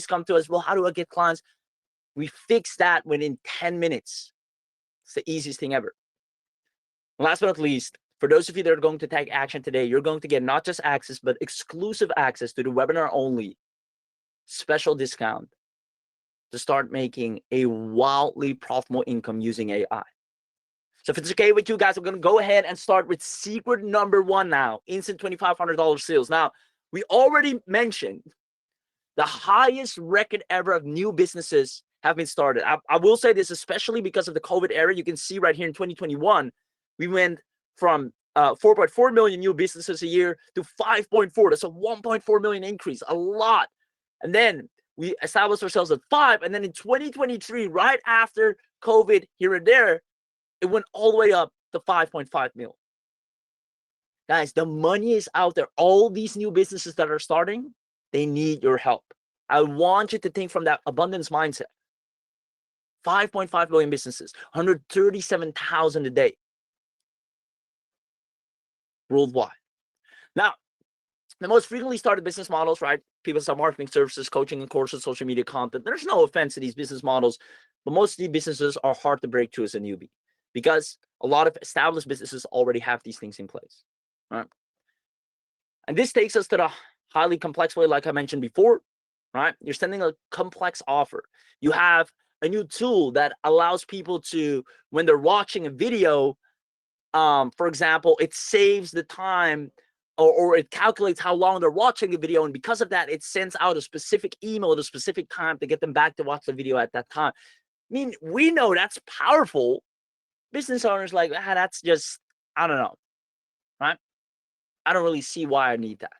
come to us, well, how do I get clients? We fix that within 10 minutes. It's the easiest thing ever. Last but not least, for those of you that are going to take action today, you're going to get not just access, but exclusive access to the webinar only special discount to start making a wildly profitable income using AI. So if it's okay with you guys, I'm going to go ahead and start with secret number one now, instant $2,500 sales. Now, we already mentioned the highest record ever of new businesses have been started. I will say this, especially because of the COVID era. You can see right here in 2021, we went from 4.4 million new businesses a year to 5.4. That's a 1.4 million increase, a lot. And then we established ourselves at 5. And then in 2023, right after COVID here and there, it went all the way up to 5.5 mil. Guys, the money is out there. All these new businesses that are starting, they need your help. I want you to think from that abundance mindset. 5.5 million businesses, 137,000 a day worldwide. Now, the most frequently started business models, right? People sell marketing services, coaching and courses, social media content. There's no offense to these business models, but most of these businesses are hard to break to as a newbie because a lot of established businesses already have these things in place, right? And this takes us to the highly complex way, like I mentioned before, right? You're sending a complex offer. You have a new tool that allows people to, when they're watching a video, for example, it saves the time or it calculates how long they're watching the video. And because of that, it sends out a specific email at a specific time to get them back to watch the video at that time. I mean, we know that's powerful. Business owners like, that's just, I don't know, right? I don't really see why I need that.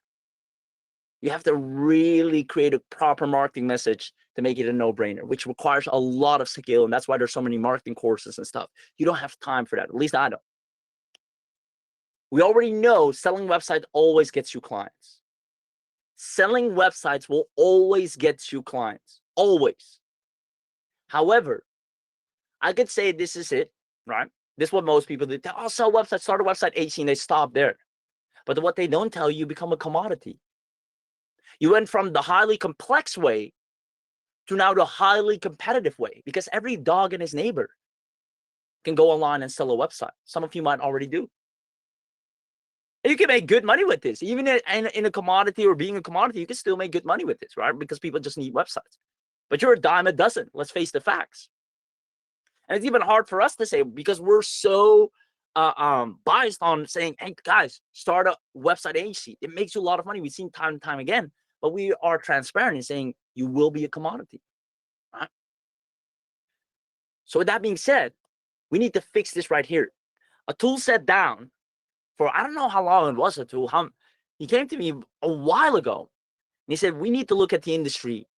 You have to really create a proper marketing message to make it a no-brainer, which requires a lot of skill. And that's why there's so many marketing courses and stuff. You don't have time for that. At least I don't. We already know selling websites always gets you clients. Selling websites will always get you clients. Always. However, I could say this is it, right? This is what most people do. Oh, sell websites, start a website 18, they stop there. But what they don't tell you, become a commodity. You went from the highly complex way to now the highly competitive way, because every dog and his neighbor can go online and sell a website. Some of you might already do. And you can make good money with this. Even in a commodity or being a commodity, you can still make good money with this, right? Because people just need websites. But you're a dime a dozen. Let's face the facts. And it's even hard for us to say because we're so biased on saying, hey, guys, start a website agency. It makes you a lot of money. We've seen time and time again. But we are transparent in saying you will be a commodity. Right? So with that being said, we need to fix this right here. A tool sat down for, I don't know how long it was a tool. He came to me a while ago and he said, we need to look at the industry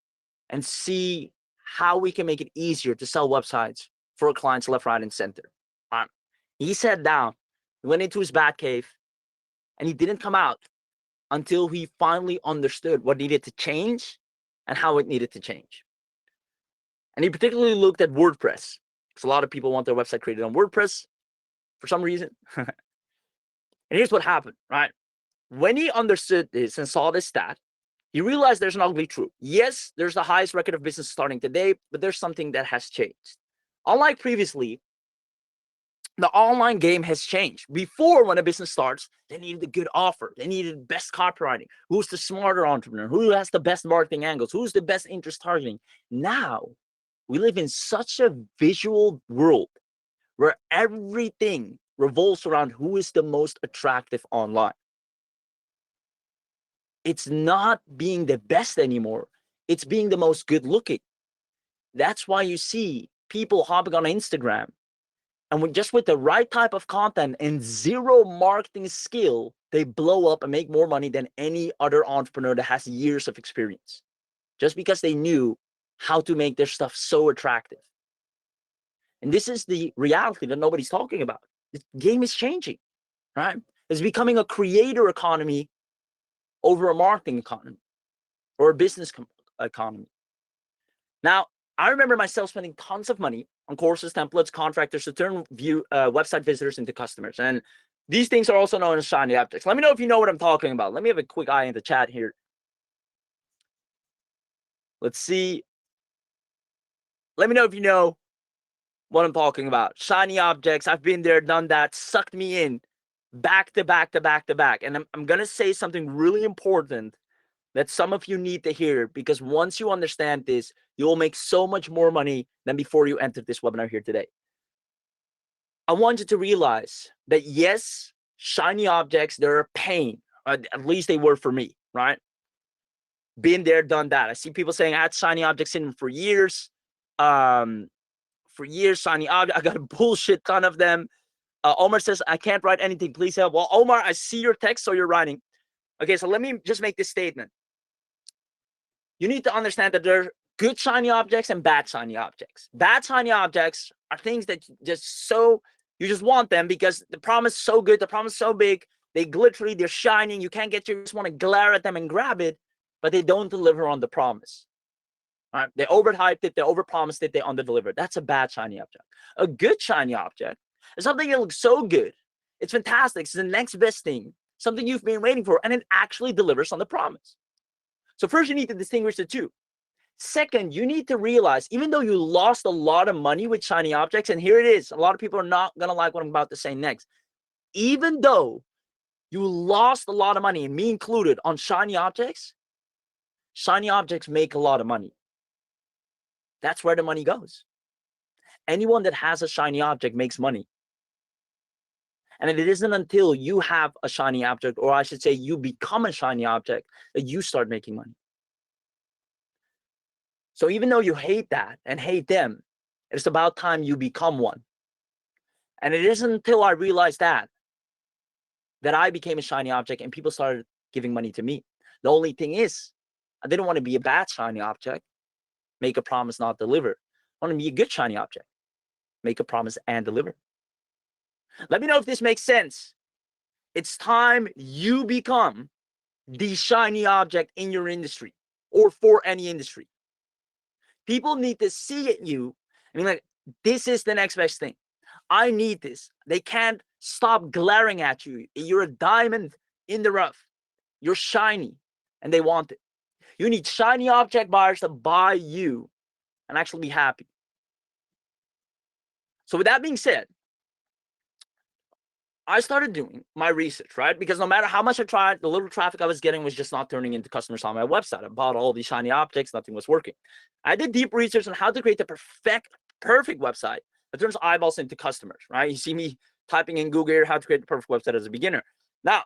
and see how we can make it easier to sell websites for our clients left, right, and center. He sat down, he went into his bat cave, and he didn't come out until he finally understood what needed to change and how it needed to change. And he particularly looked at WordPress, because a lot of people want their website created on WordPress for some reason. And here's what happened, right? When he understood this and saw this stat, he realized there's an ugly truth. Yes, there's the highest record of business starting today, but there's something that has changed. Unlike previously, the online game has changed. Before, when a business starts, they needed a good offer. They needed best copywriting. Who's the smarter entrepreneur? Who has the best marketing angles? Who's the best interest targeting? Now, we live in such a visual world where everything revolves around who is the most attractive online. It's not being the best anymore. It's being the most good looking. That's why you see people hopping on Instagram and with the right type of content and zero marketing skill, they blow up and make more money than any other entrepreneur that has years of experience, just because they knew how to make their stuff so attractive. And this is the reality that nobody's talking about. The game is changing, right? It's becoming a creator economy over a marketing economy or a business economy. Now, I remember myself spending tons of money on courses, templates, contractors to turn website visitors into customers. And these things are also known as shiny objects. Let me know if you know what I'm talking about. Let me have a quick eye in the chat here. Let's see. Let me know if you know what I'm talking about. Shiny objects. I've been there, done that, sucked me in back to back to back to back. And I'm going to say something really important that some of you need to hear, because once you understand this, you will make so much more money than before you entered this webinar here today. I want you to realize that yes, shiny objects, they're a pain. At least they were for me, right? Been there, done that. I see people saying I had shiny objects in for years. Shiny objects. I got a bullshit ton of them. Omar says, I can't write anything. Please help. Well, Omar, I see your text, so you're writing. Okay, so let me just make this statement. You need to understand that there are good shiny objects and bad shiny objects. Bad shiny objects are things that you just want them because the promise is so good, the promise is so big, they glittery, they're shining, you can't get, you just want to glare at them and grab it, but they don't deliver on the promise. All right? They overhyped it, they overpromised it, they underdelivered. That's a bad shiny object. A good shiny object is something that looks so good, it's fantastic, it's the next best thing, something you've been waiting for, and it actually delivers on the promise. So first, you need to distinguish the two. Second, you need to realize, even though you lost a lot of money with shiny objects, and here it is, a lot of people are not going to like what I'm about to say next. Even though you lost a lot of money, and me included, on shiny objects make a lot of money. That's where the money goes. Anyone that has a shiny object makes money. And it isn't until you have a shiny object, or I should say you become a shiny object, that you start making money. So even though you hate that and hate them, it's about time you become one. And it isn't until I realized that I became a shiny object and people started giving money to me. The only thing is, I didn't want to be a bad shiny object, make a promise, not deliver. I want to be a good shiny object, make a promise and deliver. Let me know if this makes sense. It's time you become the shiny object in your industry or for any industry. People need to see it in you. I mean, like, this is the next best thing. I need this. They can't stop glaring at you. You're a diamond in the rough. You're shiny, and they want it. You need shiny object buyers to buy you and actually be happy. So with that being said, I started doing my research, right? Because no matter how much I tried, the little traffic I was getting was just not turning into customers on my website. I bought all these shiny objects, nothing was working. I did deep research on how to create the perfect website that turns eyeballs into customers, right? You see me typing in Google here, how to create the perfect website as a beginner. Now,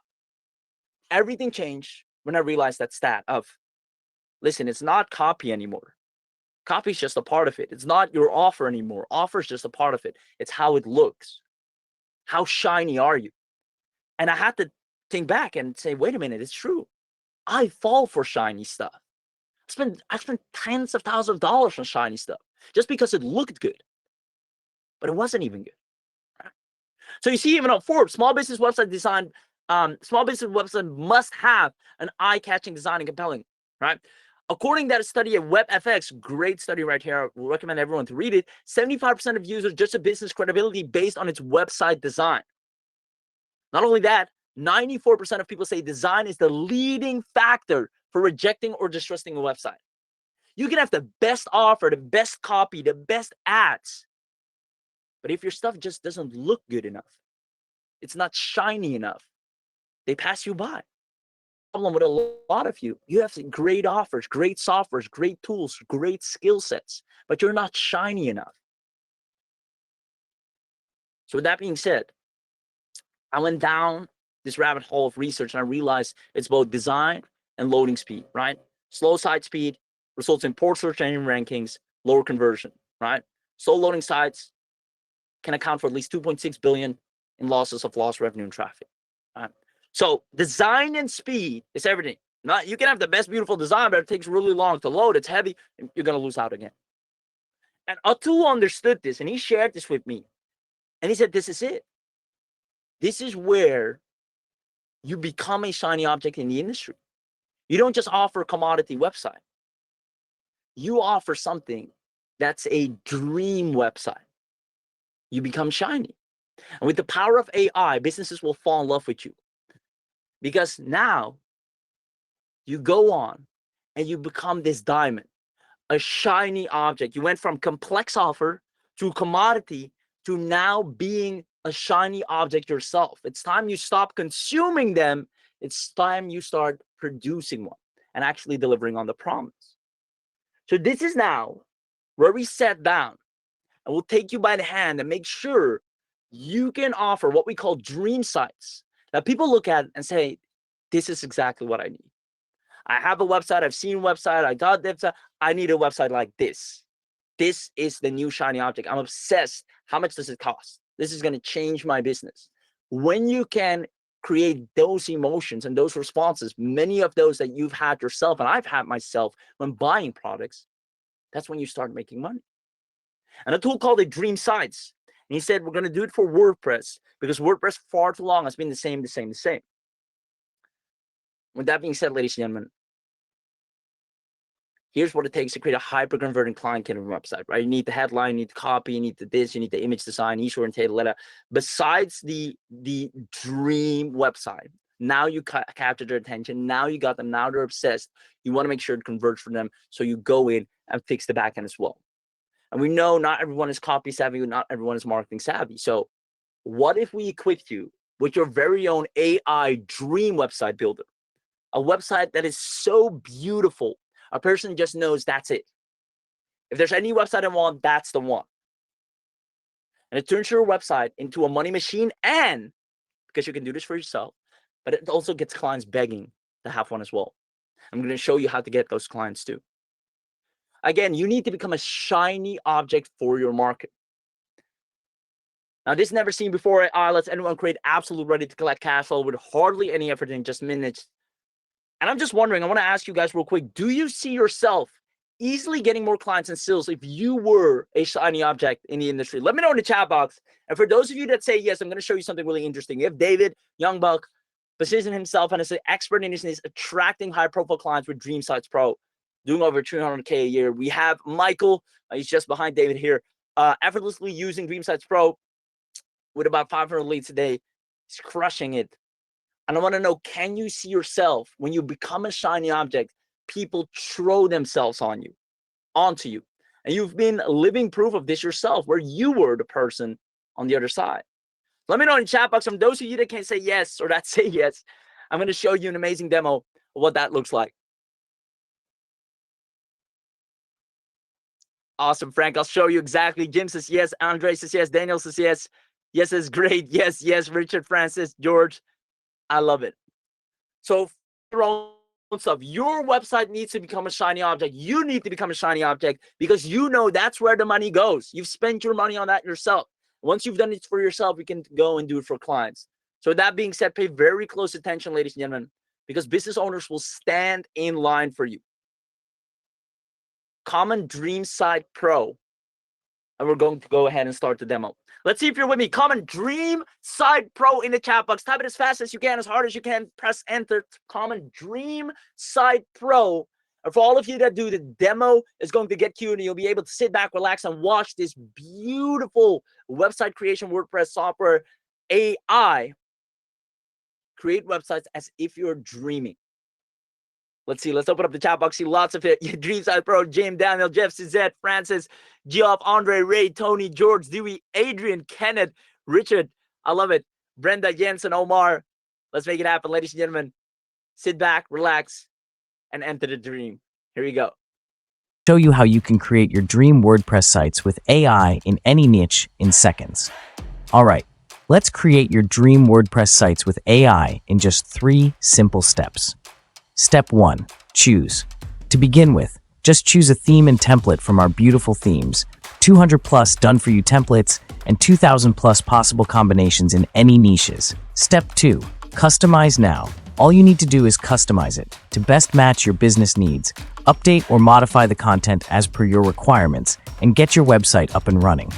everything changed when I realized that stat of, listen, it's not copy anymore. Copy is just a part of it. It's not your offer anymore. Offer is just a part of it. It's how it looks. How shiny are you? And I had to think back and say, wait a minute, it's true. I fall for shiny stuff. I spent tens of thousands of dollars on shiny stuff just because it looked good, but it wasn't even good. Right? So you see, even on Forbes, small business website must have an eye-catching design and compelling, right? According to that study at WebFX, great study right here, I recommend everyone to read it, 75% of users judge a business credibility based on its website design. Not only that, 94% of people say design is the leading factor for rejecting or distrusting a website. You can have the best offer, the best copy, the best ads, but if your stuff just doesn't look good enough, it's not shiny enough, they pass you by. Problem with a lot of you have great offers, great softwares, great tools, great skill sets, but you're not shiny enough. So with that being said, I went down this rabbit hole of research and I realized it's both design and loading speed, right? Slow site speed results in poor search engine rankings, lower conversion, right? Slow loading sites can account for at least 2.6 billion in losses of lost revenue and traffic, right? So design and speed is everything. You can have the best beautiful design, but it takes really long to load. It's heavy, and you're going to lose out again. And Atul understood this, and he shared this with me. And he said, this is it. This is where you become a shiny object in the industry. You don't just offer a commodity website. You offer something that's a dream website. You become shiny. And with the power of AI, businesses will fall in love with you. Because now you go on and you become this diamond. a shiny object. You went from complex offer to commodity to now being a shiny object yourself. It's time you stop consuming them. It's time you start producing one and actually delivering on the promise. So this is now where we sat down and we'll take you by the hand and make sure you can offer what we call dream sites that people look at and say, this is exactly what I need. I have a website. I've seen a website. I got this. I need a website like this. This is the new shiny object. I'm obsessed. How much does it cost? This is going to change my business. When you can create those emotions and those responses, many of those that you've had yourself and I've had myself when buying products, that's when you start making money. And a tool called the Dream Sites. And he said, we're going to do it for WordPress because WordPress far too long has been the same. With that being said, ladies and gentlemen, here's what it takes to create a hyper-converting client-generated website, right? You need the headline, you need the copy, you need the this, you need the image design, niche-oriented letter. Besides the dream website, now you captured their attention. Now you got them. Now they're obsessed. You want to make sure it converts for them. So you go in and fix the back end as well. And we know not everyone is copy savvy, not everyone is marketing savvy. So what if we equipped you with your very own AI dream website builder? A website that is so beautiful, a person just knows that's it. If there's any website I want, that's the one. And it turns your website into a money machine, and because you can do this for yourself, but it also gets clients begging to have one as well. I'm going to show you how to get those clients too. Again, you need to become a shiny object for your market. Now, this is never seen before. Lets anyone create absolute ready to collect cash flow with hardly any effort in just minutes. And I'm just wondering, I want to ask you guys real quick, do you see yourself easily getting more clients and sales if you were a shiny object in the industry? Let me know in the chat box. And for those of you that say yes, I'm going to show you something really interesting. You have David Youngbuck positioned himself as an expert in his niche, attracting high-profile clients with DreamSitePro, doing over $300K a year. We have Michael, he's just behind David here, effortlessly using DreamSitePro with about 500 leads a day. He's crushing it. And I want to know, can you see yourself when you become a shiny object, people throw themselves onto you? And you've been living proof of this yourself, where you were the person on the other side. Let me know in the chat box. From those of you that can't say yes or that say yes, I'm going to show you an amazing demo of what that looks like. Awesome, Frank. I'll show you exactly. Jim says yes. Andre says yes. Daniel says yes. Yes is great. Yes, yes. Richard, Francis, George. I love it. So your own stuff. Your website needs to become a shiny object. You need to become a shiny object because you know that's where the money goes. You've spent your money on that yourself. Once you've done it for yourself, you can go and do it for clients. So that being said, pay very close attention, ladies and gentlemen, because business owners will stand in line for you. Common DreamSitePro. And we're going to go ahead and start the demo. Let's see if you're with me. Comment DreamSitePro in the chat box. Type it as fast as you can, as hard as you can. Press enter. Comment DreamSitePro. And for all of you that do, the demo is going to get cute, and you'll be able to sit back, relax, and watch this beautiful website creation WordPress software AI create websites as if you're dreaming. Let's see. Let's open up the chat box. See lots of it. DreamSitePro, Jim, Daniel, Jeff, Suzette, Francis, Geoff, Andre, Ray, Tony, George, Dewey, Adrian, Kenneth, Richard. I love it. Brenda, Jensen, Omar. Let's make it happen, ladies and gentlemen. Sit back, relax, and enter the dream. Here we go. Show you how you can create your dream WordPress sites with AI in any niche in seconds. All right, let's create your dream WordPress sites with AI in just 3 simple steps. Step 1. Choose. To begin with, just choose a theme and template from our beautiful themes, 200 plus done-for-you templates, and 2,000 plus possible combinations in any niches. Step 2. Customize now. All you need to do is customize it to best match your business needs, update or modify the content as per your requirements, and get your website up and running.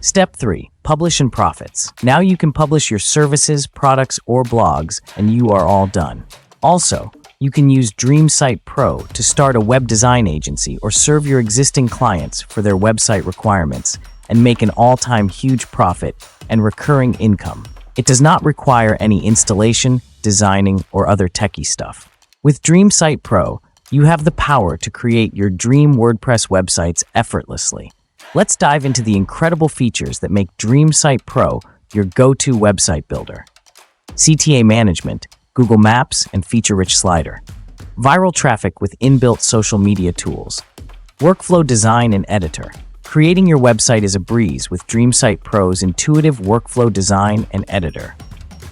Step 3. Publish and profits. Now you can publish your services, products, or blogs, and you are all done. Also, you can use DreamSitePro to start a web design agency or serve your existing clients for their website requirements and make an all-time huge profit and recurring income. It does not require any installation, designing, or other techie stuff. With DreamSitePro, You have the power to create your dream WordPress websites effortlessly. Let's dive into the incredible features that make DreamSitePro your go-to website builder. CTA management, Google Maps, and feature-rich slider. Viral traffic with inbuilt social media tools. Workflow design and editor. Creating your website is a breeze with DreamSitePro's intuitive workflow design and editor.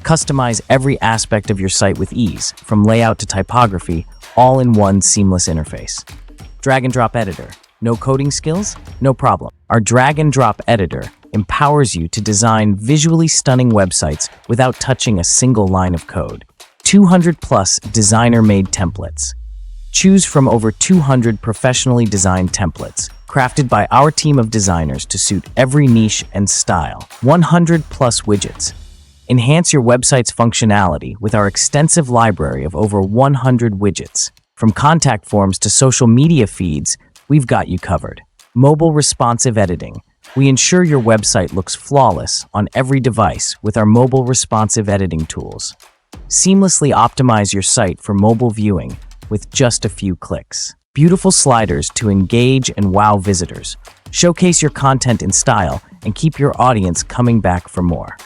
Customize every aspect of your site with ease, from layout to typography, all in one seamless interface. Drag and drop editor. No coding skills? No problem. Our drag and drop editor empowers you to design visually stunning websites without touching a single line of code. 200 plus designer-made templates. Choose from over 200 professionally designed templates, crafted by our team of designers to suit every niche and style. 100 plus widgets. Enhance your website's functionality with our extensive library of over 100 widgets. From contact forms to social media feeds, we've got you covered. Mobile responsive editing. We ensure your website looks flawless on every device with our mobile responsive editing tools. Seamlessly optimize your site for mobile viewing with just a few clicks. Beautiful sliders to engage and wow visitors. Showcase your content in style and keep your audience coming back for more.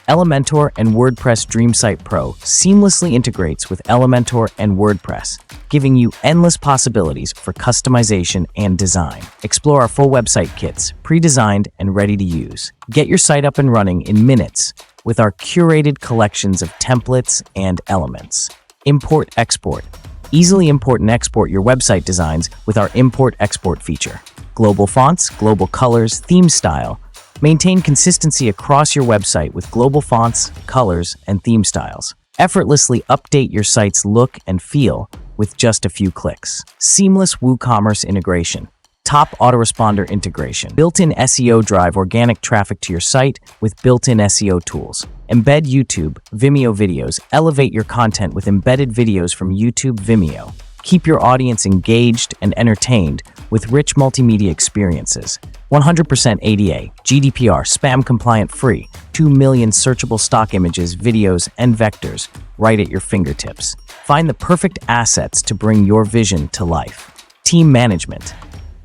Elementor and WordPress DreamSitePro seamlessly integrates with Elementor and WordPress, giving you endless possibilities for customization and design. Explore our full website kits, pre-designed and ready to use. Get your site up and running in minutes with our curated collections of templates and elements. Import-export. Easily import and export your website designs with our import-export feature. Global fonts, global colors, theme style. Maintain consistency across your website with global fonts, colors, and theme styles. Effortlessly update your site's look and feel with just a few clicks. Seamless WooCommerce integration. Top autoresponder integration. Built-in SEO drive organic traffic to your site with built-in SEO tools. Embed YouTube, Vimeo videos. Elevate your content with embedded videos from YouTube, Vimeo. Keep your audience engaged and entertained with rich multimedia experiences. 100% ADA, GDPR, spam compliant free, 2 million searchable stock images, videos, and vectors right at your fingertips. Find the perfect assets to bring your vision to life. Team management.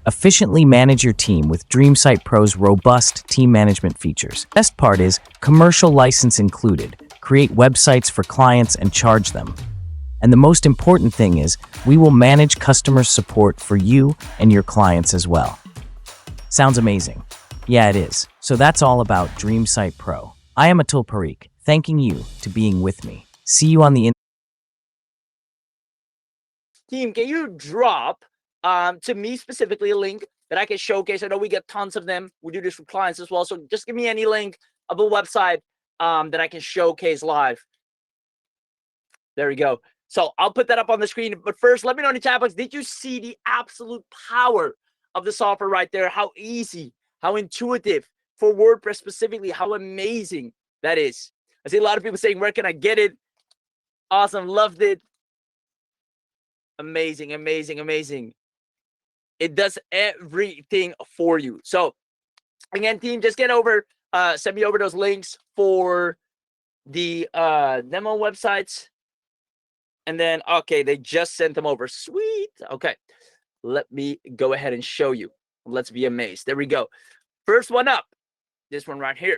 Efficiently manage your team with DreamSitePro's robust team management features. Best part is commercial license included. Create websites for clients and charge them. And the most important thing is, we will manage customer support for you and your clients as well. Sounds amazing. Yeah, it is. So that's all about DreamSitePro. I am Atul Parikh, thanking you to being with me. See you on the Team, can you drop to me specifically a link that I can showcase? I know we get tons of them. We do this for clients as well. So just give me any link of a website that I can showcase live. There we go. So I'll put that up on the screen. But first, let me know in the chat box, did you see the absolute power of the software right there? How easy, how intuitive for WordPress specifically, how amazing that is. I see a lot of people saying, where can I get it? Awesome. Loved it. Amazing, amazing, amazing. It does everything for you. So again, team, just get over, send me over those links for the demo websites. And then, okay, they just sent them over. Sweet. Okay, let me go ahead and show you. Let's be amazed. There we go. First one up. This one right here.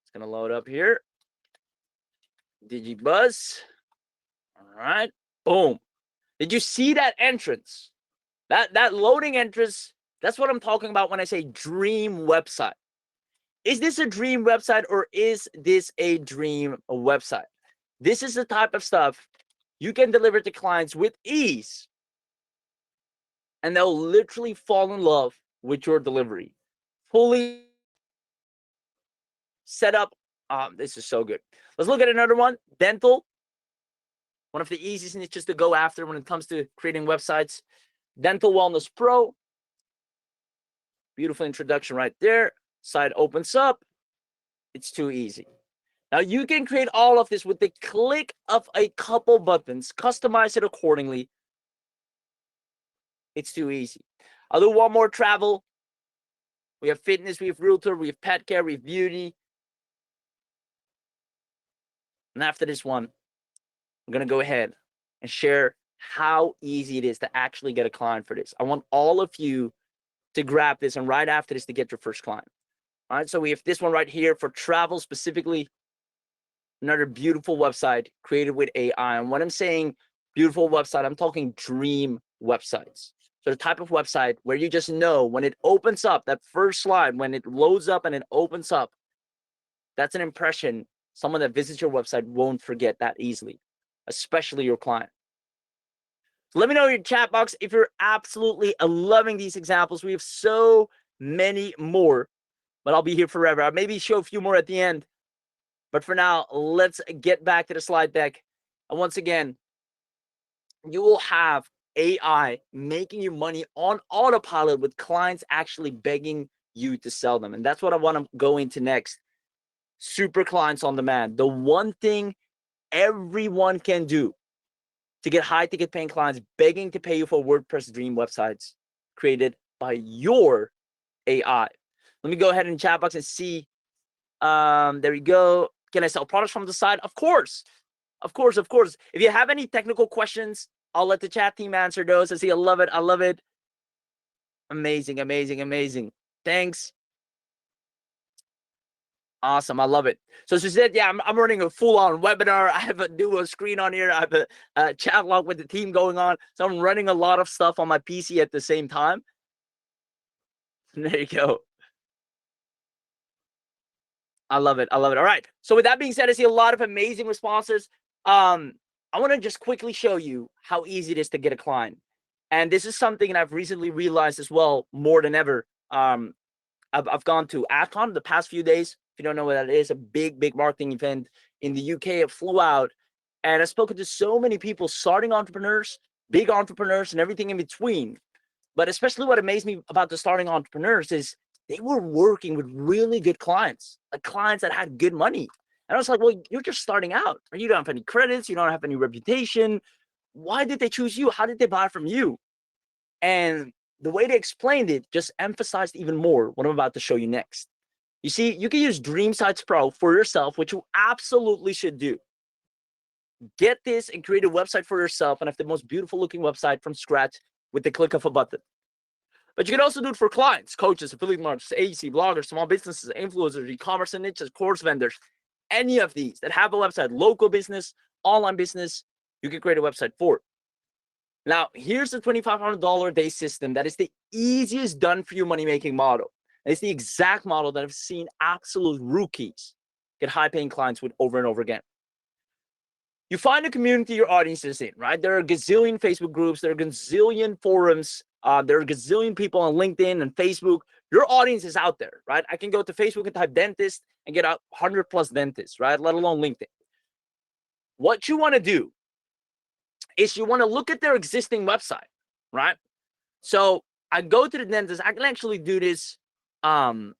It's going to load up here. DigiBuzz. All right. Boom. Did you see that entrance? That loading entrance, that's what I'm talking about when I say dream website. Is this a dream website or is this a dream website? This is the type of stuff you can deliver to clients with ease. And they'll literally fall in love with your delivery. Fully set up. This is so good. Let's look at another one. Dental. One of the easiest niches to go after when it comes to creating websites. Dental Wellness Pro. Beautiful introduction right there. Site opens up. It's too easy. Now you can create all of this with the click of a couple buttons, customize it accordingly. It's too easy. I'll do one more travel. We have fitness, we have realtor, we have pet care, we have beauty. And after this one, I'm going to go ahead and share how easy it is to actually get a client for this. I want all of you to grab this, and right after this to get your first client. All right, so we have this one right here for travel specifically. Another beautiful website created with AI. And when I'm saying beautiful website, I'm talking dream websites. So the type of website where you just know when it opens up, that first slide, when it loads up and it opens up, that's an impression someone that visits your website won't forget that easily, especially your client. So let me know in your chat box if you're absolutely loving these examples. We have so many more, but I'll be here forever. I'll maybe show a few more at the end. But for now, let's get back to the slide deck. And once again, you will have AI making you money on autopilot with clients actually begging you to sell them. And that's what I want to go into next. Super clients on demand. The one thing everyone can do to get high ticket paying clients begging to pay you for WordPress dream websites created by your AI. Let me go ahead in the chat box and see. There we go. Can I sell products from the side? Of course. Of course, of course. If you have any technical questions, I'll let the chat team answer those. I see, I love it. I love it. Amazing, amazing, amazing. Thanks. Awesome. I love it. So she said, yeah, I'm running a full-on webinar. I have a dual screen on here. I have a chat log with the team going on. So I'm running a lot of stuff on my PC at the same time. There you go. I love it. I love it. All right. So with that being said, I see a lot of amazing responses. I want to just quickly show you how easy it is to get a client. And this is something that I've recently realized as well, more than ever. I've gone to AdCon the past few days. If you don't know what that is, a big marketing event in the UK. I flew out and I've spoken to so many people, starting entrepreneurs, big entrepreneurs, and everything in between. But especially what amazed me about the starting entrepreneurs is they were working with really good clients, like clients that had good money. And I was like, well, you're just starting out. You don't have any credits. You don't have any reputation. Why did they choose you? How did they buy from you? And the way they explained it just emphasized even more what I'm about to show you next. You see, you can use DreamSitePro for yourself, which you absolutely should do. Get this and create a website for yourself and have the most beautiful looking website from scratch with the click of a button. But you can also do it for clients, coaches, affiliate marketers, agency, bloggers, small businesses, influencers, e-commerce and niches, course vendors, any of these that have a website, local business, online business, you can create a website for. Now, here's the $2,500 a day system that is the easiest done for you money-making model. And it's the exact model that I've seen absolute rookies get high-paying clients with over and over again. You find a community your audience is in, right? There are a gazillion Facebook groups. There are a gazillion forums. There are a gazillion people on LinkedIn and Facebook. Your audience is out there, right? I can go to Facebook and type dentist and get 100+ dentists, right? Let alone LinkedIn. What you want to do is you want to look at their existing website, right? So I go to the dentist. I can actually do this real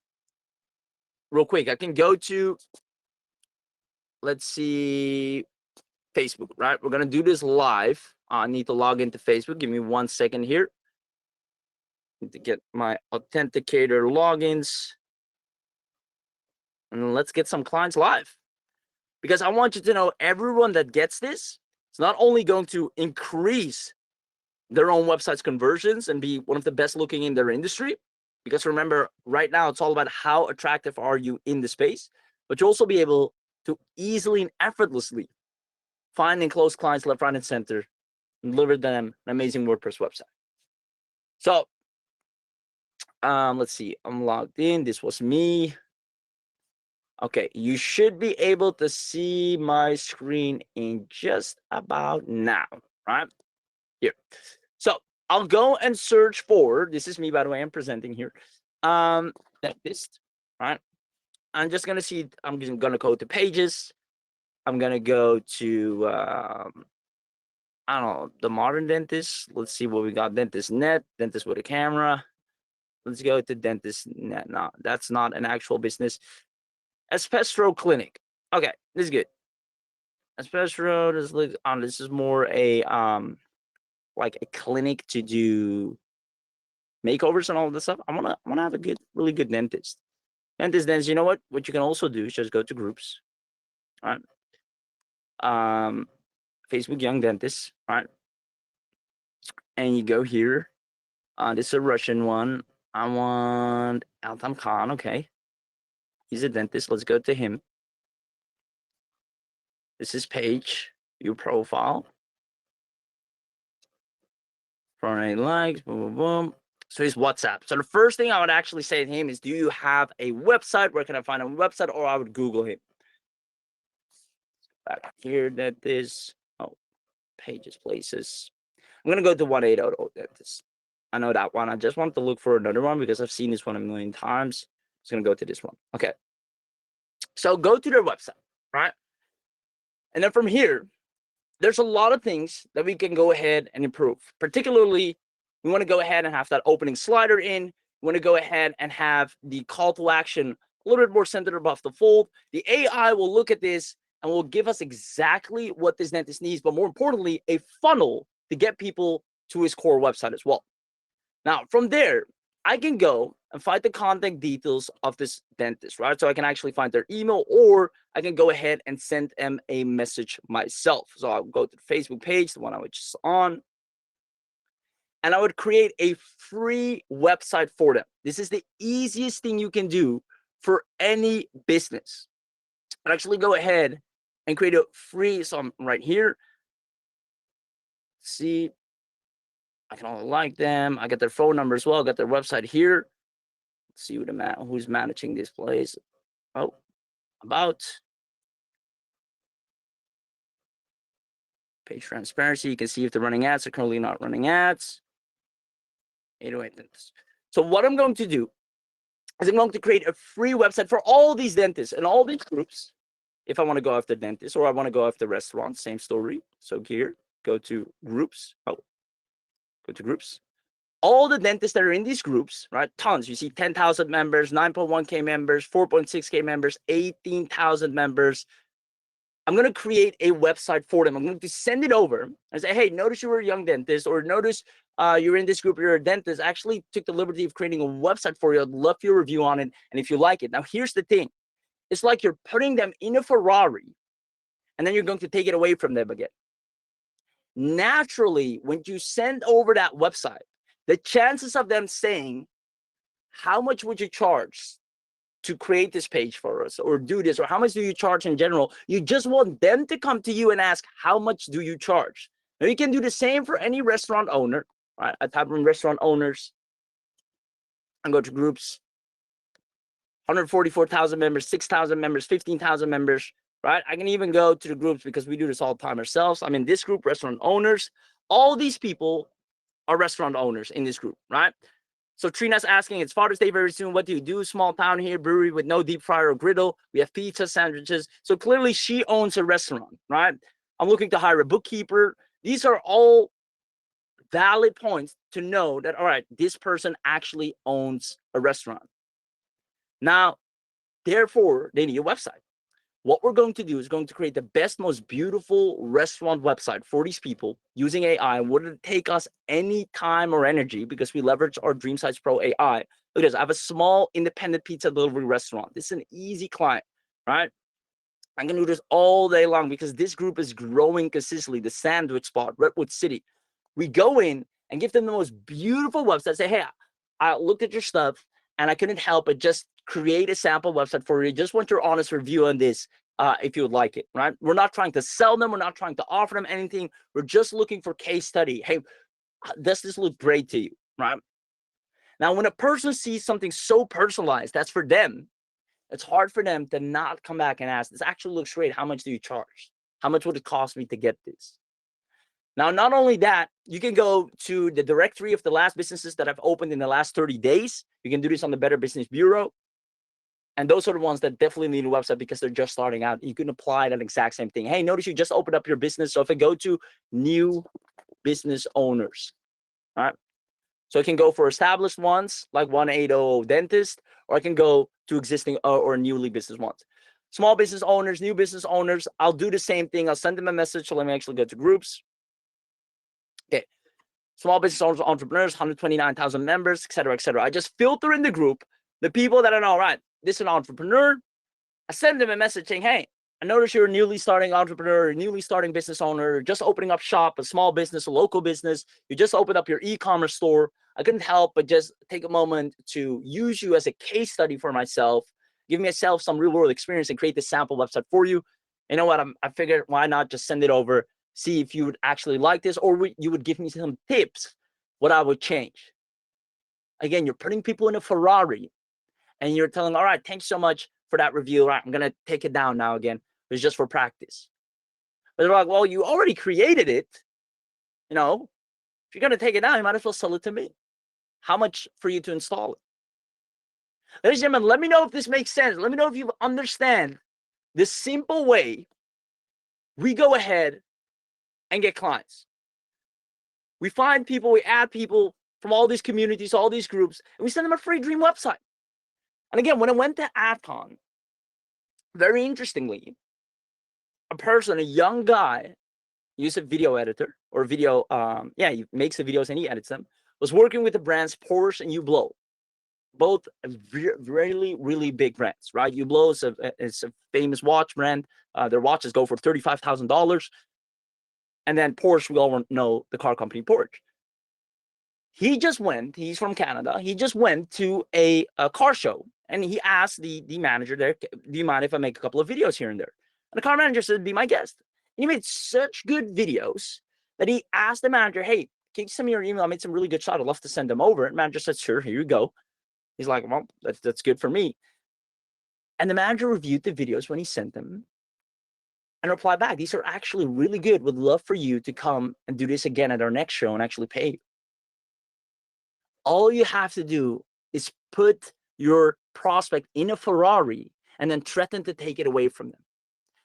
quick. I can go to, let's see, Facebook, right? We're going to do this live. I need to log into Facebook. Give me 1 second here. Need to get my authenticator logins. And let's get some clients live. Because I want you to know everyone that gets this, it's not only going to increase their own website's conversions and be one of the best looking in their industry. Because remember, right now, it's all about how attractive are you in the space. But you'll also be able to easily and effortlessly find and close clients left, right, and center, and deliver them an amazing WordPress website. So, let's see. I'm logged in. This was me. Okay, you should be able to see my screen in just about now, right? Here. So I'll go and search for, this is me, by the way, I'm presenting here. Dentist, right? I'm just gonna see, I'm just gonna go to pages. I'm gonna go to I don't know, the modern dentist. Let's see what we got. Dentist net, dentist with a camera. Let's go to dentist net. No, that's not an actual business. Espestro Clinic. Okay, this is good. Espestro is like this is more a like a clinic to do makeovers and all this stuff. I wanna have a good, really good dentist. Dentist, you know what? What you can also do is just go to groups. All right. Facebook Young Dentists, right? and you go here. This is a Russian one. I want Altam Khan. Okay. He's a dentist. Let's go to him. This is page, view profile. For any likes, boom, boom, boom. So he's WhatsApp. So the first thing I would actually say to him is, do you have a website? Where can I find a website? Or I would Google him. Back here, that is, pages, places. I'm going to go to 180 dentist. I know that one. I just want to look for another one because I've seen this one a million times. It's going to go to this one. Okay. So go to their website, right? And then from here, there's a lot of things that we can go ahead and improve. Particularly, we want to go ahead and have that opening slider in. We want to go ahead and have the call to action a little bit more centered above the fold. The AI will look at this and will give us exactly what this dentist needs, but more importantly, a funnel to get people to his core website as well. Now, from there, I can go and find the contact details of this dentist, right? So I can actually find their email, or I can go ahead and send them a message myself. So I'll go to the Facebook page, the one I was just on, and I would create a free website for them. This is the easiest thing you can do for any business. But actually go ahead and create a free, so I'm right here. See, I can only like them. I get their phone number as well. I got their website here. Let's see who's managing this place. Oh, about page transparency. You can see if they're running ads. They're currently not running ads. 808 dentists. So what I'm going to do is I'm going to create a free website for all these dentists and all these groups. If I want to go after dentists or I want to go after restaurants, same story. So here, go to groups. Oh, go to groups. All the dentists that are in these groups, right? Tons. You see 10,000 members, 9.1K members, 4.6K members, 18,000 members. I'm going to create a website for them. I'm going to send it over and say, hey, notice you were a young dentist, or notice you're in this group, you're a dentist. I actually took the liberty of creating a website for you. I'd love your review on it. And if you like it. Now, here's the thing. It's like you're putting them in a Ferrari and then you're going to take it away from them again. Naturally, when you send over that website, the chances of them saying, how much would you charge to create this page for us, or do this, or how much do you charge in general? You just want them to come to you and ask, how much do you charge? Now, you can do the same for any restaurant owner, right? I type in restaurant owners and go to groups. 144,000 members, 6,000 members, 15,000 members, right? I can even go to the groups because we do this all the time ourselves. I'm in this group, restaurant owners. All these people are restaurant owners in this group, right? So Trina's asking, it's Father's Day very soon. What do you do? Small town here, brewery with no deep fryer or griddle. We have pizza, sandwiches. So clearly she owns a restaurant, right? I'm looking to hire a bookkeeper. These are all valid points to know that, all right, this person actually owns a restaurant. Now, therefore, they need a website. What we're going to do is going to create the best, most beautiful restaurant website for these people using AI. Wouldn't take us any time or energy because we leverage our DreamSitePro AI. Look at this. I have a small independent pizza delivery restaurant. This is an easy client, right? I'm going to do this all day long because this group is growing consistently. The sandwich spot, Redwood City. We go in and give them the most beautiful website. Say, hey, I looked at your stuff and I couldn't help but just create a sample website for you. Just want your honest review on this if you would like it, right? We're not trying to sell them. We're not trying to offer them anything. We're just looking for case study. Hey, does this look great to you, right? Now, when a person sees something so personalized, that's for them, it's hard for them to not come back and ask, this actually looks great. How much do you charge? How much would it cost me to get this? Now, not only that, you can go to the directory of the last businesses that I've opened in the last 30 days. You can do this on the Better Business Bureau. And those are the ones that definitely need a website because they're just starting out. You can apply that exact same thing. Hey, notice you just opened up your business. So if I go to new business owners, all right? So I can go for established ones like 180 dentist, or I can go to existing or newly business ones. Small business owners, new business owners, I'll do the same thing. I'll send them a message. So let me actually go to groups. Okay. Small business owners, entrepreneurs, 129,000 members, et cetera, et cetera. I just filter in the group the people that are all right. This is an entrepreneur. I send them a message saying, hey, I notice you're a newly starting entrepreneur, a newly starting business owner, just opening up shop, a small business, a local business. You just opened up your e-commerce store. I couldn't help but just take a moment to use you as a case study for myself, give myself some real world experience and create this sample website for you. You know what? I figured why not just send it over, see if you would actually like this, or you would give me some tips, what I would change. Again, you're putting people in a Ferrari and you're telling them, all right, thanks so much for that review. All right, I'm going to take it down now again. It's just for practice. But they're like, well, you already created it. You know, if you're going to take it down, you might as well sell it to me. How much for you to install it? Ladies and gentlemen, let me know if this makes sense. Let me know if you understand the simple way we go ahead and get clients. We find people, we add people from all these communities, all these groups, and we send them a free dream website. And again, when I went to AdCon, very interestingly, a young guy, use a video editor or video, he makes the videos and he edits them, was working with the brands Porsche and Hublot, both really, really big brands, right? Hublot is a famous watch brand. Their watches go for $35,000. And then Porsche, we all know the car company Porsche. He's from Canada. He just went to a car show and he asked the manager there, do you mind if I make a couple of videos here and there? And the car manager said, be my guest. And he made such good videos that he asked the manager, hey, can you send me your email? I made some really good shots. I'd love to send them over. And the manager said, sure, here you go. He's like, well, that's good for me. And the manager reviewed the videos when he sent them and replied back, these are actually really good. Would love for you to come and do this again at our next show and actually pay you. All you have to do is put your prospect in a Ferrari and then threaten to take it away from them.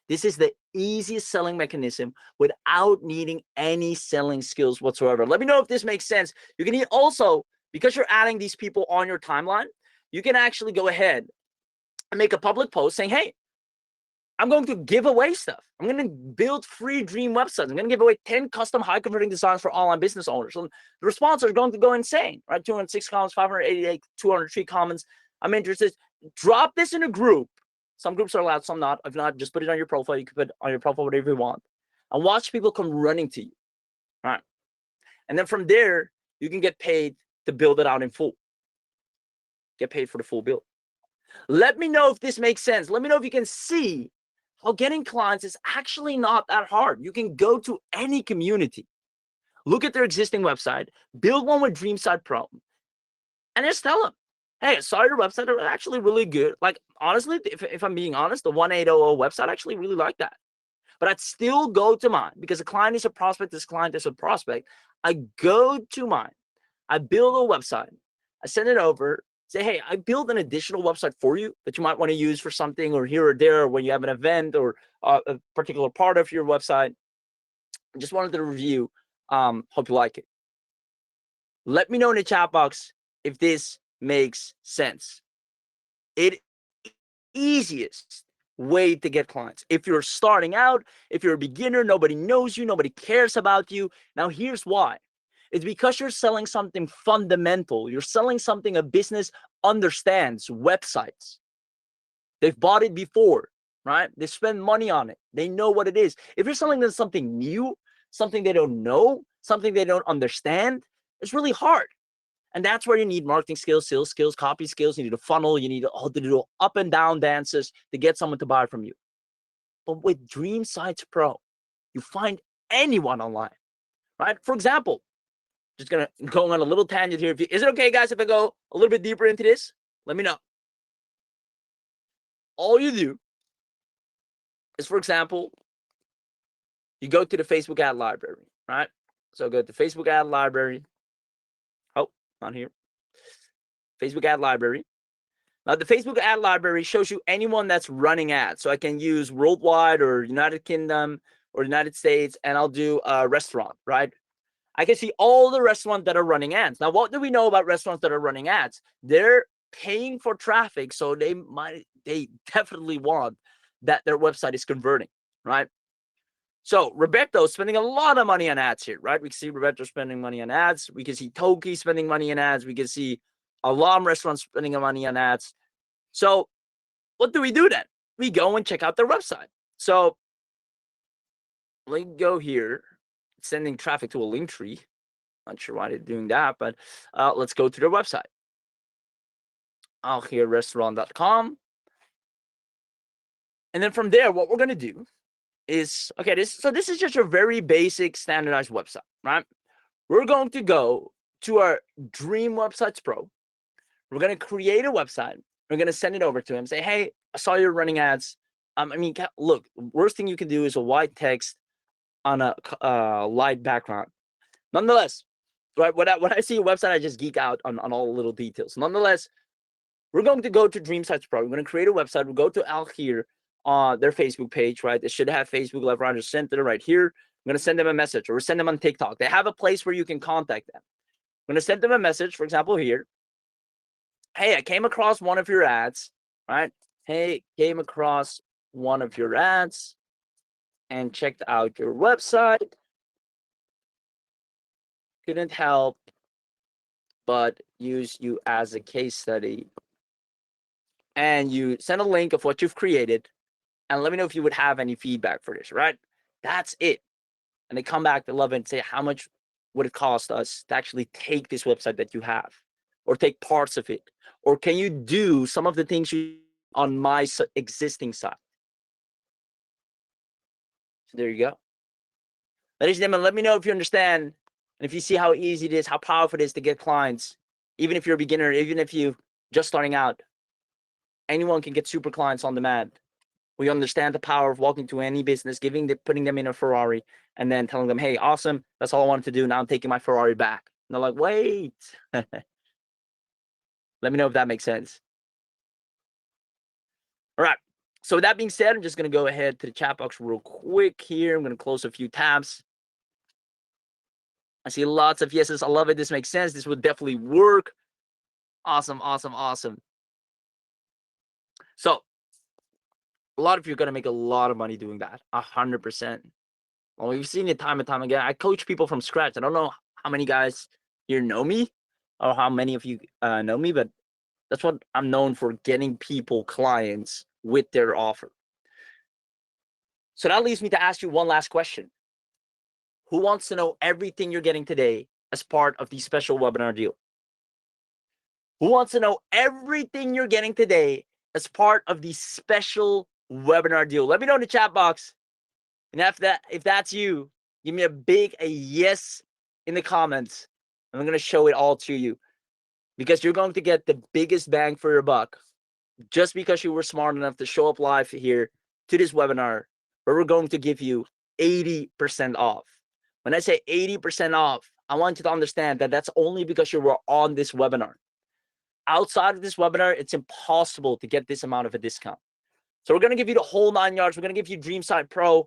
This is the easiest selling mechanism without needing any selling skills whatsoever. Let me know if this makes sense. You can also, because you're adding these people on your timeline, you can actually go ahead and make a public post saying, hey, I'm going to give away stuff. I'm going to build free dream websites. I'm going to give away 10 custom high converting designs for online business owners. And the response are going to go insane, right? 206 comments, 588, 203 comments. I'm interested. Drop this in a group. Some groups are allowed, some not. If not, just put it on your profile. You can put on your profile whatever you want. And watch people come running to you, right? And then from there, you can get paid to build it out in full. Get paid for the full build. Let me know if this makes sense. Let me know if you can see how getting clients is actually not that hard. You can go to any community, look at their existing website, build one with DreamSitePro, and just tell them, hey, I saw your website. They're actually really good. Like, honestly, if I'm being honest, the 1800 website, I actually really like that. But I'd still go to mine because a client is a prospect. This client is a prospect. I go to mine. I build a website. I send it over. Say, hey, I build an additional website for you that you might want to use for something or here or there when you have an event or a particular part of your website. I just wanted to review. Hope you like it. Let me know in the chat box if this makes sense. It easiest way to get clients. If you're starting out, if you're a beginner, nobody knows you, nobody cares about you. Now, here's why. It's because you're selling something fundamental. You're selling something a business understands, websites. They've bought it before, right? They spend money on it. They know what it is. If you're selling them something new, something they don't know, something they don't understand, it's really hard. And that's where you need marketing skills, sales skills, copy skills. You need a funnel. You need all to do up and down dances to get someone to buy from you. But with DreamSitePro, you find anyone online, right? For example, just gonna go on a little tangent here. Is it okay, guys, if I go a little bit deeper into this? Let me know. All you do is, for example, you go to the Facebook ad library, right? So go to Facebook ad library. Oh, not here. Facebook ad library. Now, the Facebook ad library shows you anyone that's running ads. So I can use worldwide or United Kingdom or United States, and I'll do a restaurant, right? I can see all the restaurants that are running ads. Now, what do we know about restaurants that are running ads? They're paying for traffic, so they definitely want that their website is converting, right? So Roberto's spending a lot of money on ads here, right? We can see Roberto spending money on ads. We can see Toki spending money on ads. We can see Alarm Restaurants spending money on ads. So what do we do then? We go and check out their website. So let me go here, sending traffic to a link tree. Not sure why they're doing that, but let's go to their website. Out here, restaurant.com. And then from there, what we're going to do is, okay, this is just your very basic standardized website, right? We're going to go to our Dream Websites Pro. We're going to create a website. We're going to send it over to him. Say, hey, I saw you're running ads. I mean, look, worst thing you can do is a white text on a light background. Nonetheless, right, when I see a website, I just geek out on all the little details. Nonetheless, we're going to go to DreamSitePro. We're going to create a website. We'll go to out here on their Facebook page, right? They should have Facebook Live Roger Center right here. I'm going to send them a message, or send them on TikTok. They have a place where you can contact them. I'm going to send them a message, for example, here. Hey, I came across one of your ads, right? Hey, came across one of your ads and checked out your website. Couldn't help but use you as a case study. And you send a link of what you've created and let me know if you would have any feedback for this, right? That's it. And they come back, they love it, and say, how much would it cost us to actually take this website that you have, or take parts of it? Or can you do some of the things you on my existing site? So there you go. Ladies and gentlemen, let me know if you understand and if you see how easy it is, how powerful it is to get clients. Even if you're a beginner, even if you're just starting out, anyone can get super clients on demand. We understand the power of walking to any business, putting them in a Ferrari, and then telling them, hey, awesome, that's all I wanted to do. Now I'm taking my Ferrari back. And they're like, wait. Let me know if that makes sense. All right. So with that being said, I'm just going to go ahead to the chat box real quick here. I'm going to close a few tabs. I see lots of yeses. I love it. This makes sense. This would definitely work. Awesome, awesome, awesome. So a lot of you are going to make a lot of money doing that. 100%. Well, we've seen it time and time again. I coach people from scratch. I don't know how many guys here know me or how many of you know me, but that's what I'm known for, getting people clients with their offer. So that leads me to ask you one last question. Who wants to know everything you're getting today as part of the special webinar deal? Who wants to know everything you're getting today as part of the special webinar deal? Let me know in the chat box. And if that's you, give me a yes in the comments. I'm going to show it all to you, because you're going to get the biggest bang for your buck just because you were smart enough to show up live here to this webinar, where we're going to give you 80% off. When I say 80% off, I want you to understand that that's only because you were on this webinar. Outside of this webinar, it's impossible to get this amount of a discount. So we're going to give you the whole 9 yards. We're going to give you DreamSitePro.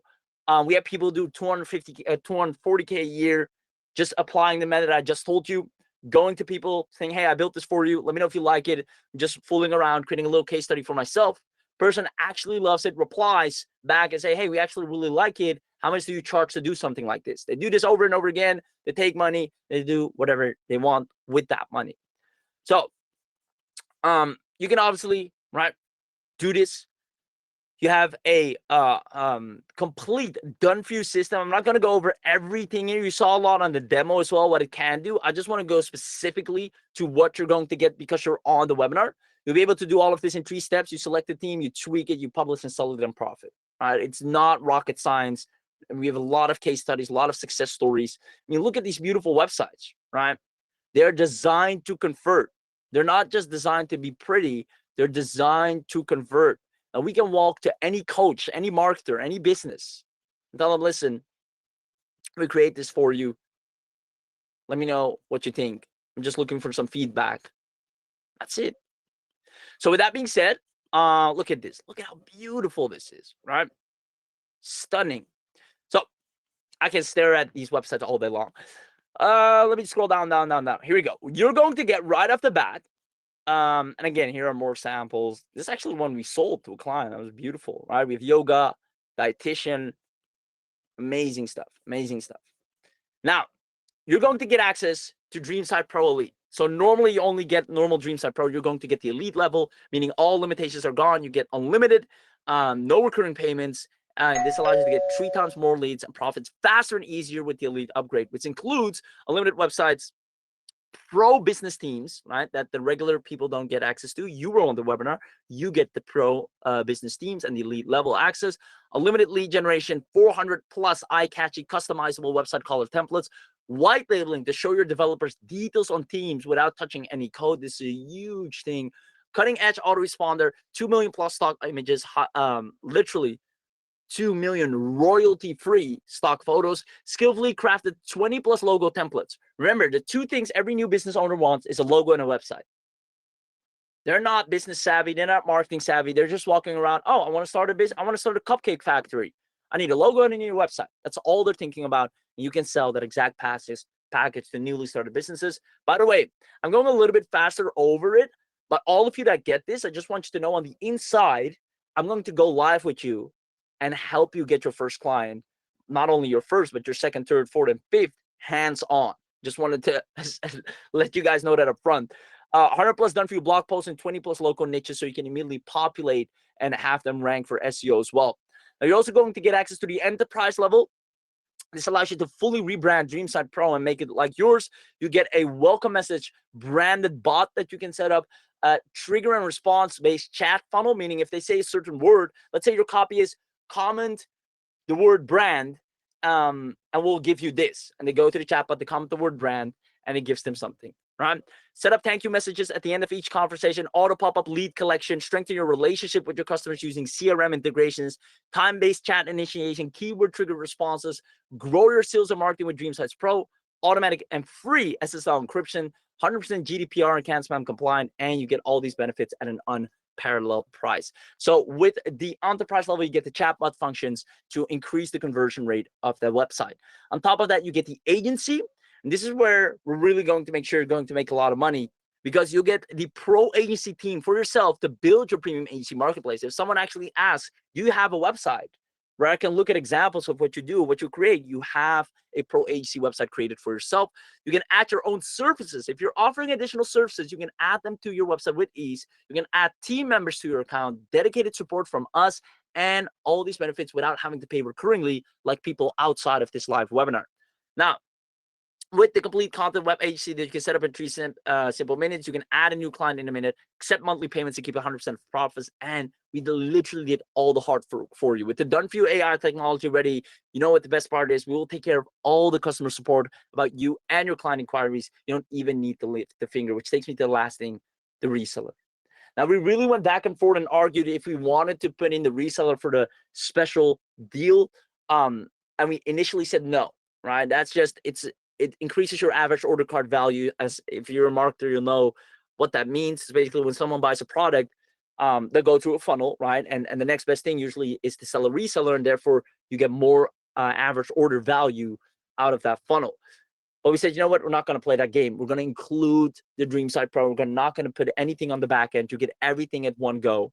We have people do 240K a year, just applying the method I just told you, going to people saying, hey, I built this for you. Let me know if you like it. Just fooling around, creating a little case study for myself. Person actually loves it, replies back and say, hey, we actually really like it. How much do you charge to do something like this? They do this over and over again. They take money. They do whatever they want with that money. So you can obviously, right, do this. You have a complete done-for-you system. I'm not going to go over everything here. You saw a lot on the demo as well, what it can do. I just want to go specifically to what you're going to get because you're on the webinar. You'll be able to do all of this in 3 steps. You select the theme, you tweak it, you publish and sell it and profit. All right, it's not rocket science. And we have a lot of case studies, a lot of success stories. I mean, look at these beautiful websites, right? They're designed to convert. They're not just designed to be pretty. They're designed to convert. And we can walk to any coach, any marketer, any business, and tell them, listen, we create this for you. Let me know what you think. I'm just looking for some feedback. That's it. So with that being said, look at this. Look at how beautiful this is, right? Stunning. So I can stare at these websites all day long. Let me scroll down. Here we go. You're going to get right off the bat. And again, here are more samples. This is actually one we sold to a client. That was beautiful, right? We have yoga, dietitian, amazing stuff. Now, you're going to get access to DreamSitePro Elite. So normally you only get normal DreamSitePro. You're going to get the elite level, meaning all limitations are gone. You get unlimited, no recurring payments, This allows you to get 3 times more leads and profits faster and easier with the elite upgrade, which includes unlimited websites, pro business teams, right? That the regular people don't get access to. You were on the webinar, you get the pro business teams and the elite level access, unlimited lead generation, 400 plus eye-catchy customizable website color templates, white labeling to show your developers details on themes without touching any code. This is a huge thing. Cutting edge autoresponder, 2 million plus stock images, literally 2 million royalty-free stock photos, skillfully crafted 20 plus logo templates. Remember, the 2 things every new business owner wants is a logo and a website. They're not business savvy. They're not marketing savvy. They're just walking around. Oh, I want to start a business. I want to start a cupcake factory. I need a logo and I need a website. That's all they're thinking about. And you can sell that exact package to newly started businesses. By the way, I'm going a little bit faster over it, but all of you that get this, I just want you to know on the inside, I'm going to go live with you and help you get your first client, not only your first, but your second, third, fourth, and fifth, hands-on. Just wanted to let you guys know that up front. 100 plus done for you blog posts and 20 plus local niches so you can immediately populate and have them rank for SEO as well. Now, you're also going to get access to the enterprise level. This allows you to fully rebrand DreamSitePro and make it like yours. You get a welcome message branded bot that you can set up, trigger and response based chat funnel, meaning if they say a certain word, let's say your copy is comment the word brand, and we'll give you this. And they go to the chat bot, they comment the word brand, and it gives them something, right? Set up thank you messages at the end of each conversation, auto pop-up lead collection, strengthen your relationship with your customers using CRM integrations, time-based chat initiation, keyword trigger responses, grow your sales and marketing with DreamSitePro, automatic and free SSL encryption, 100% GDPR and CAN spam compliant, and you get all these benefits at an unparalleled price. So with the enterprise level, you get the chatbot functions to increase the conversion rate of the website. On top of that, you get the agency. And this is where we're really going to make sure you're going to make a lot of money, because you'll get the pro agency team for yourself to build your premium agency marketplace. If someone actually asks, do you have a website where I can look at examples of what you do, what you create? You have a pro agency website created for yourself. You can add your own services. If you're offering additional services, you can add them to your website with ease. You can add team members to your account, dedicated support from us, and all these benefits without having to pay recurringly like people outside of this live webinar. Now, with the complete content web agency that you can set up in 3 simple minutes, you can add a new client in a minute, accept monthly payments and keep 100% of profits, and we literally did all the hard work for you. With the done for you AI technology ready, you know what the best part is? We will take care of all the customer support about you and your client inquiries. You don't even need to lift the finger, which takes me to the last thing, the reseller. Now, we really went back and forth and argued if we wanted to put in the reseller for the special deal, and we initially said no, right? That's just, it increases your average order card value. As if you're a marketer, you'll know what that means. It's basically when someone buys a product, they go through a funnel, right? And the next best thing usually is to sell a reseller, and therefore you get more average order value out of that funnel. But we said, you know what? We're not going to play that game. We're going to include the DreamSitePro. We're not going to put anything on the back end. You get everything at one go.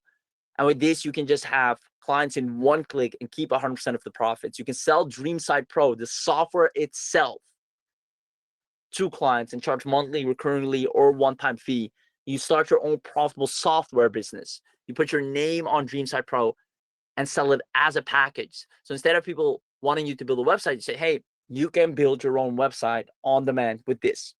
And with this, you can just have clients in one click and keep 100% of the profits. You can sell DreamSitePro, the software itself, to clients and charge monthly, recurringly, or one-time fee. You start your own profitable software business. You put your name on DreamSitePro and sell it as a package. So instead of people wanting you to build a website, you say, hey, you can build your own website on demand with this.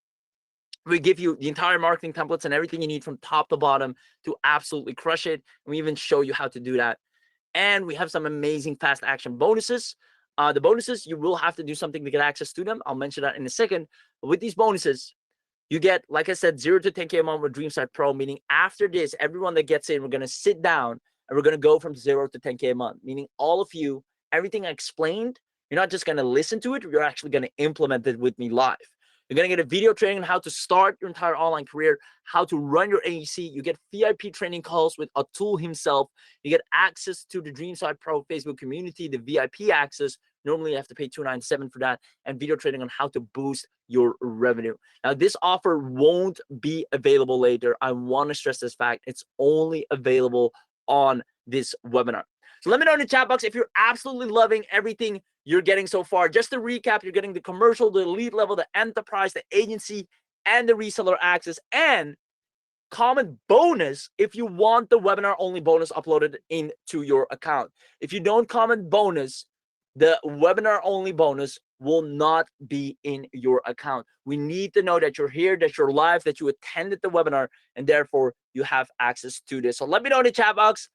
We give you the entire marketing templates and everything you need from top to bottom to absolutely crush it. And we even show you how to do that. And we have some amazing fast action bonuses. The bonuses, you will have to do something to get access to them. I'll mention that in a second. But with these bonuses, you get, like I said, 0 to 10K a month with DreamSitePro, meaning after this, everyone that gets in, we're going to sit down and we're going to go from 0 to 10K a month, meaning all of you, everything I explained, you're not just going to listen to it, you're actually going to implement it with me live. You're going to get a video training on how to start your entire online career, how to run your agency. You get VIP training calls with Atul himself. You get access to the DreamSitePro Facebook community, the VIP access. Normally, you have to pay $297 for that, and video training on how to boost your revenue. Now, this offer won't be available later. I want to stress this fact. It's only available on this webinar. So let me know in the chat box if you're absolutely loving everything you're getting so far. Just to recap, you're getting the commercial, the elite level, the enterprise, the agency, and the reseller access, and comment bonus if you want the webinar only bonus uploaded into your account. If you don't comment bonus, the webinar only bonus will not be in your account. We need to know that you're here, that you're live, that you attended the webinar, and therefore you have access to this. So let me know in the chat box.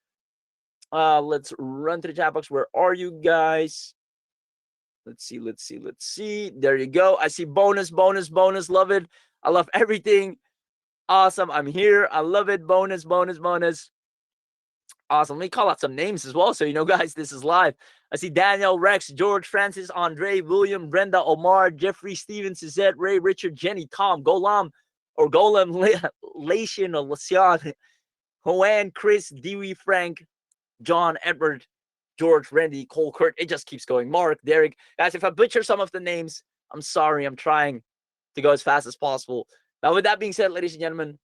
Let's run to the chat box. Where are you guys? Let's see. There you go. I see bonus. Love it. I love everything. Awesome. I'm here. I love it. Bonus. Awesome. Let me call out some names as well, so you know, guys, this is live. I see Daniel, Rex, George, Francis, Andre, William, Brenda, Omar, Jeffrey, Steven, Suzette, Ray, Richard, Jenny, Tom, Golem, Lation, or Lucian, Hoan, Chris, Dewey, Frank, John, Edward, George, Randy, Cole, Kurt. It just keeps going. Mark, Derek. Guys, if I butcher some of the names, I'm sorry. I'm trying to go as fast as possible. Now, with that being said, ladies and gentlemen,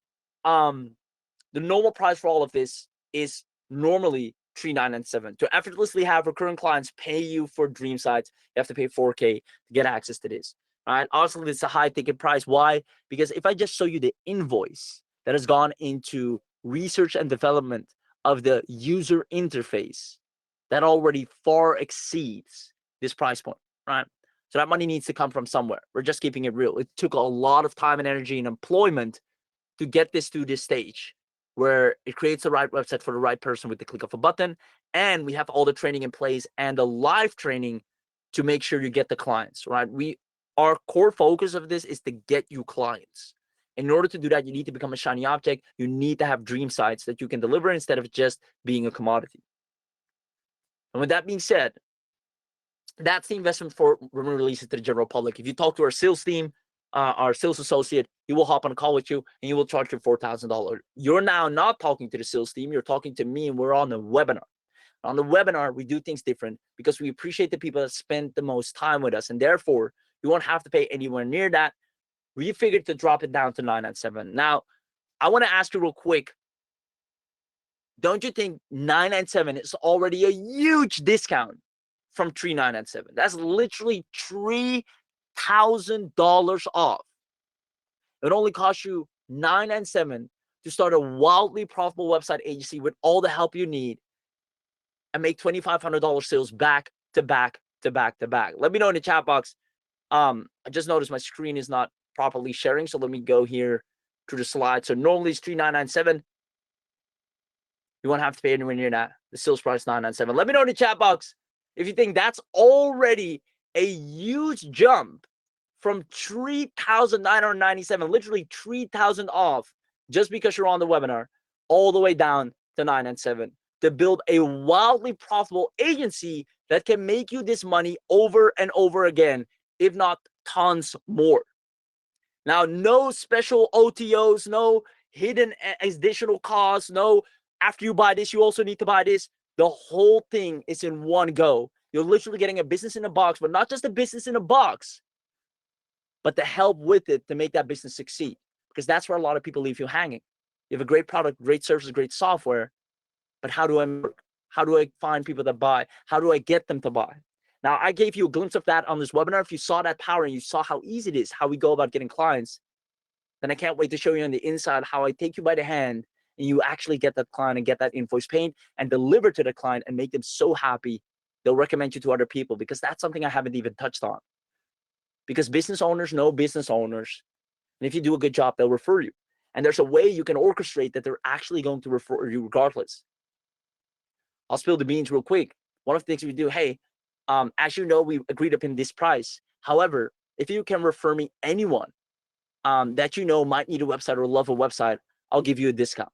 the normal price for all of this is normally $3,997. To effortlessly have recurring clients pay you for dream sites, you have to pay $4K to get access to this. All right. Obviously, it's a high ticket price. Why? Because if I just show you the invoice that has gone into research and development of the user interface, that already far exceeds this price point, right? So that money needs to come from somewhere. We're just keeping it real. It took a lot of time and energy and employment to get this to this stage where it creates the right website for the right person with the click of a button. And we have all the training in place and the live training to make sure you get the clients, right? Our core focus of this is to get you clients. In order to do that, you need to become a shiny object. You need to have dream sites that you can deliver instead of just being a commodity. And with that being said, that's the investment for when we release it to the general public. If you talk to our sales team, our sales associate, he will hop on a call with you and he will charge you $4,000. You're now not talking to the sales team. You're talking to me, and we're on a webinar. On the webinar, we do things different because we appreciate the people that spend the most time with us, and therefore you won't have to pay anywhere near that. We figured to drop it down to $997. Now, I want to ask you real quick, don't you think $997 is already a huge discount from $3,997? That's literally $3,000 off. It only costs you $997 to start a wildly profitable website agency with all the help you need and make $2,500 sales back to back to back to back. Let me know in the chat box. I just noticed my screen is not properly sharing, so let me go here to the slide. So normally it's $3,997. You won't have to pay anywhere near that. The sales price is $997. Let me know in the chat box if you think that's already a huge jump from $3,997, literally $3,000 off, just because you're on the webinar, all the way down to $997 to build a wildly profitable agency that can make you this money over and over again, if not tons more. Now, no special OTOs, no hidden additional costs, no after you buy this, you also need to buy this. The whole thing is in one go. You're literally getting a business in a box, but not just a business in a box, but the help with it to make that business succeed. Because that's where a lot of people leave you hanging. You have a great product, great service, great software, but how do I work? How do I find people that buy? How do I get them to buy? Now, I gave you a glimpse of that on this webinar. If you saw that power and you saw how easy it is, how we go about getting clients, then I can't wait to show you on the inside how I take you by the hand and you actually get that client and get that invoice paid and deliver to the client and make them so happy they'll recommend you to other people, because that's something I haven't even touched on. Because business owners know business owners. And if you do a good job, they'll refer you. And there's a way you can orchestrate that they're actually going to refer you regardless. I'll spill the beans real quick. One of the things we do, hey, as you know, we agreed upon this price. However, if you can refer me anyone that you know might need a website or love a website, I'll give you a discount.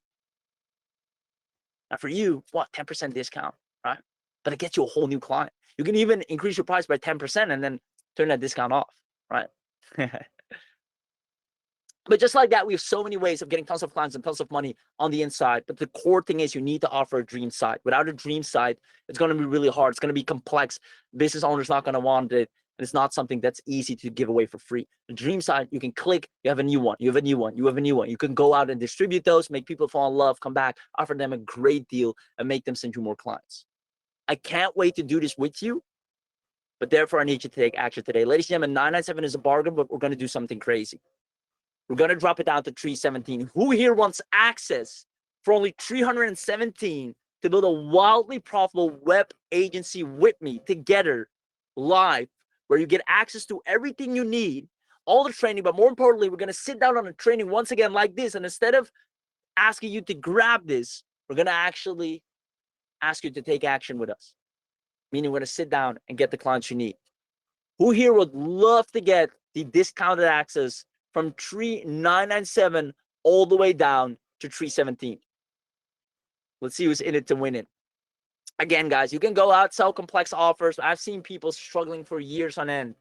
Now for you, what, 10% discount, right? But it gets you a whole new client. You can even increase your price by 10% and then turn that discount off, right? But just like that, we have so many ways of getting tons of clients and tons of money on the inside. But the core thing is you need to offer a dream site. Without a dream site, it's going to be really hard. It's going to be complex. Business owners not going to want it. And it's not something that's easy to give away for free. The dream site, you can click, you have a new one, you have a new one, you have a new one. You can go out and distribute those, make people fall in love, come back, offer them a great deal, and make them send you more clients. I can't wait to do this with you. But therefore, I need you to take action today. Ladies and gentlemen, 997 is a bargain, but we're going to do something crazy. We're going to drop it down to 317. Who here wants access for only 317 to build a wildly profitable web agency with me together live, where you get access to everything you need, all the training, but more importantly, we're going to sit down on a training once again like this. And instead of asking you to grab this, we're going to actually ask you to take action with us. Meaning we're going to sit down and get the clients you need. Who here would love to get the discounted access from 3,997 all the way down to 317? Let's see who's in it to win it. Again, guys, you can go out, sell complex offers. I've seen people struggling for years on end,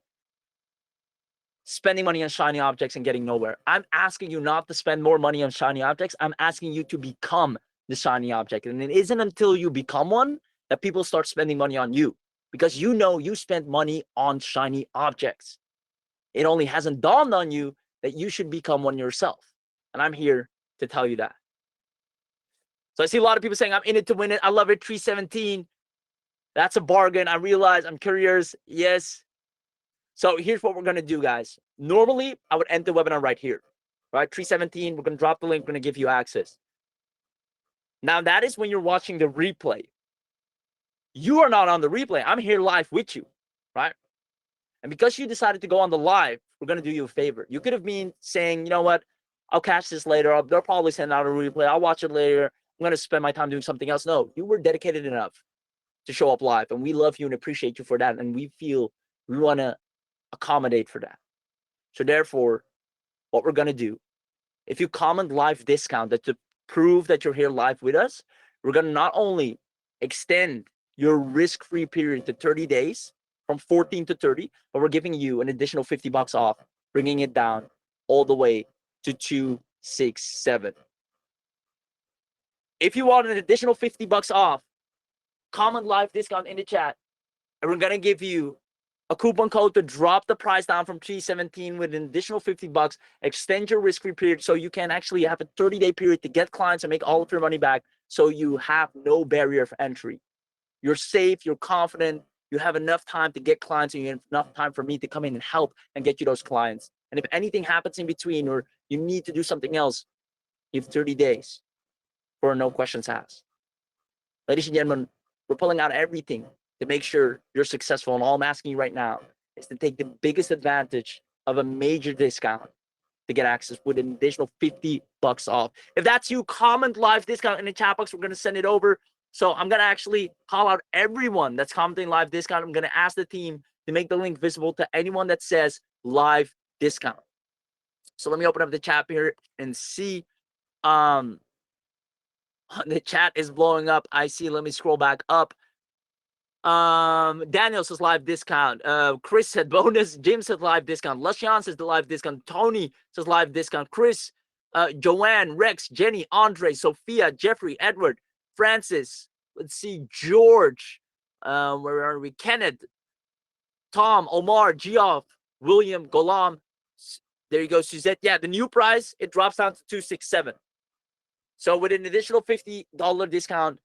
spending money on shiny objects and getting nowhere. I'm asking you not to spend more money on shiny objects. I'm asking you to become the shiny object. And it isn't until you become one that people start spending money on you, because you know you spent money on shiny objects. It only hasn't dawned on you that you should become one yourself. And I'm here to tell you that. So I see a lot of people saying, I'm in it to win it. I love it. 317. That's a bargain. I realize I'm curious. Yes. So here's what we're going to do, guys. Normally, I would end the webinar right here. Right? 317. We're going to drop the link. We're going to give you access. Now, that is when you're watching the replay. You are not on the replay. I'm here live with you. Right? And because you decided to go on the live, we're going to do you a favor. You could have been saying, you know what? I'll catch this later. They'll probably send out a replay. I'll watch it later. I'm going to spend my time doing something else. No, you were dedicated enough to show up live. And we love you and appreciate you for that. And we feel we want to accommodate for that. So therefore, what we're going to do, if you comment live discount, that to prove that you're here live with us, we're going to not only extend your risk-free period to 30 days, from 14 to 30, but we're giving you an additional $50 off, bringing it down all the way to 267. If you want an additional $50 off, comment live discount in the chat, and we're going to give you a coupon code to drop the price down from 317 with an additional $50, extend your risk-free period so you can actually have a 30-day period to get clients and make all of your money back, so you have no barrier of entry. You're safe, you're confident, you have enough time to get clients, and you have enough time for me to come in and help and get you those clients. And if anything happens in between, or you need to do something else, you have 30 days for no questions asked. Ladies and gentlemen, we're pulling out everything to make sure you're successful. And all I'm asking you right now is to take the biggest advantage of a major discount to get access with an additional $50 off. If that's you, comment live discount in the chat box. We're going to send it over. So I'm going to actually call out everyone that's commenting live discount. I'm going to ask the team to make the link visible to anyone that says live discount. So let me open up the chat here and see. The chat is blowing up. I see. Let me scroll back up. Daniel says live discount. Chris said bonus. Jim said live discount. Lashian says the live discount. Tony says live discount. Chris, Joanne, Rex, Jenny, Andre, Sophia, Jeffrey, Edward, Francis. Let's see, George. Where are we? Kenneth, Tom, Omar, Geoff, William, Golam. There you go, Suzette. Yeah, the new price, it drops down to 267. So with an additional $50 discount,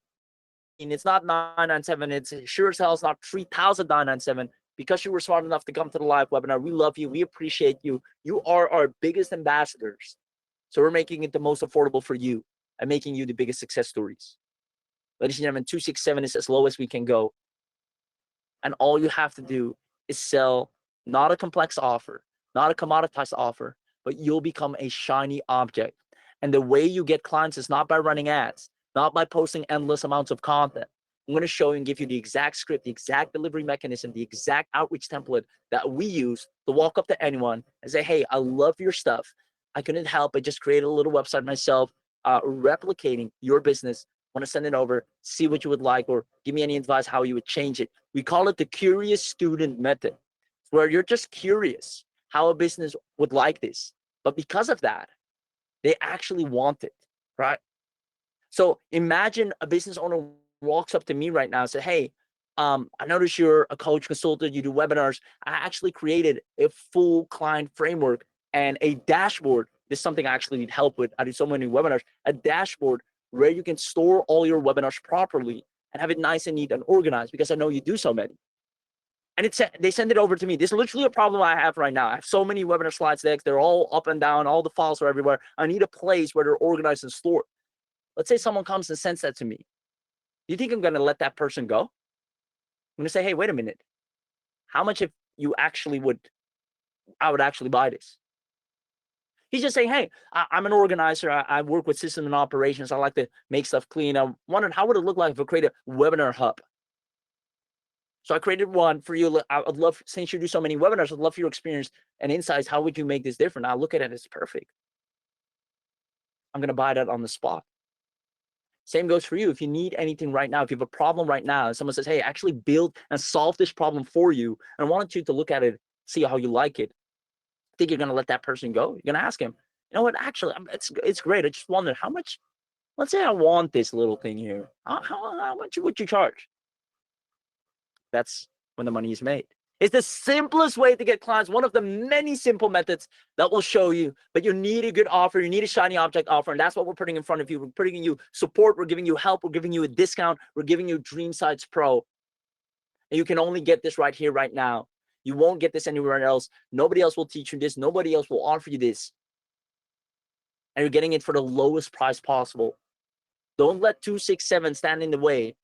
and it's not 997, it's sure as hell it's not 3,997, because you were smart enough to come to the live webinar. We love you. We appreciate you. You are our biggest ambassadors. So we're making it the most affordable for you and making you the biggest success stories. Ladies and gentlemen, 267 is as low as we can go. And all you have to do is sell not a complex offer, not a commoditized offer, but you'll become a shiny object. And the way you get clients is not by running ads, not by posting endless amounts of content. I'm going to show you and give you the exact script, the exact delivery mechanism, the exact outreach template that we use to walk up to anyone and say, hey, I love your stuff. I couldn't help. I just created a little website myself, replicating your business. I want to send it over, see what you would like, or give me any advice how you would change it. We call it the curious student method, where you're just curious how a business would like this. But because of that, they actually want it, right? So imagine a business owner walks up to me right now and says, hey, I noticed you're a coach, consultant, you do webinars. I actually created a full client framework and a dashboard. This is something I actually need help with. I do so many webinars. A dashboard where you can store all your webinars properly and have it nice and neat and organized, because I know you do so many. And they send it over to me. This is literally a problem I have right now. I have so many webinar slides decks. They're all up and down. All the files are everywhere. I need a place where they're organized and stored. Let's say someone comes and sends that to me. Do you think I'm going to let that person go? I'm going to say, hey, wait a minute. How much if you actually I would actually buy this? He's just saying, hey, I'm an organizer. I work with system and operations. I like to make stuff clean. I wondered how would it look like if I create a webinar hub? So I created one for you. I'd love, since you do so many webinars, I'd love your experience and insights. How would you make this different? I look at it as perfect. I'm going to buy that on the spot. Same goes for you. If you need anything right now, if you have a problem right now, and someone says, hey, actually build and solve this problem for you, and I wanted you to look at it, see how you like it. Think you're going to let that person go? You're going to ask him, you know what, actually, it's great. I just wondered how much, let's say I want this little thing here. How much would you charge? That's when the money is made. It's the simplest way to get clients, one of the many simple methods that will show you, but you need a good offer. You need a shiny object offer. And that's what we're putting in front of you. We're putting you support. We're giving you help. We're giving you a discount. We're giving you DreamSitePro. And you can only get this right here, right now. You won't get this anywhere else. Nobody else will teach you this. Nobody else will offer you this. And you're getting it for the lowest price possible. Don't let 267 stand in the way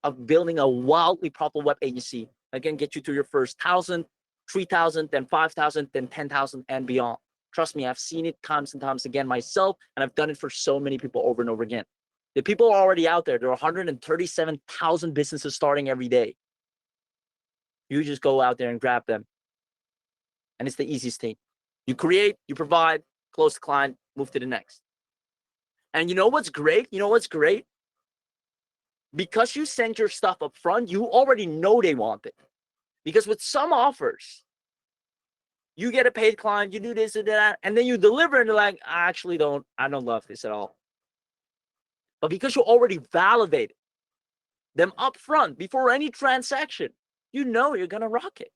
of building a wildly profitable web agency. Again, get you to your first 1,000, 3,000, then 5,000, then 10,000 and beyond. Trust me, I've seen it times and times again myself, and I've done it for so many people over and over again. The people are already out there. There are 137,000 businesses starting every day. You just go out there and grab them. And it's the easiest thing. You create, you provide, close the client, move to the next. And you know what's great? You know what's great? Because you send your stuff up front, you already know they want it. Because with some offers, you get a paid client, you do this and that, and then you deliver and they're like, I don't love this at all. But because you already validated them up front before any transaction, you know you're going to rock it.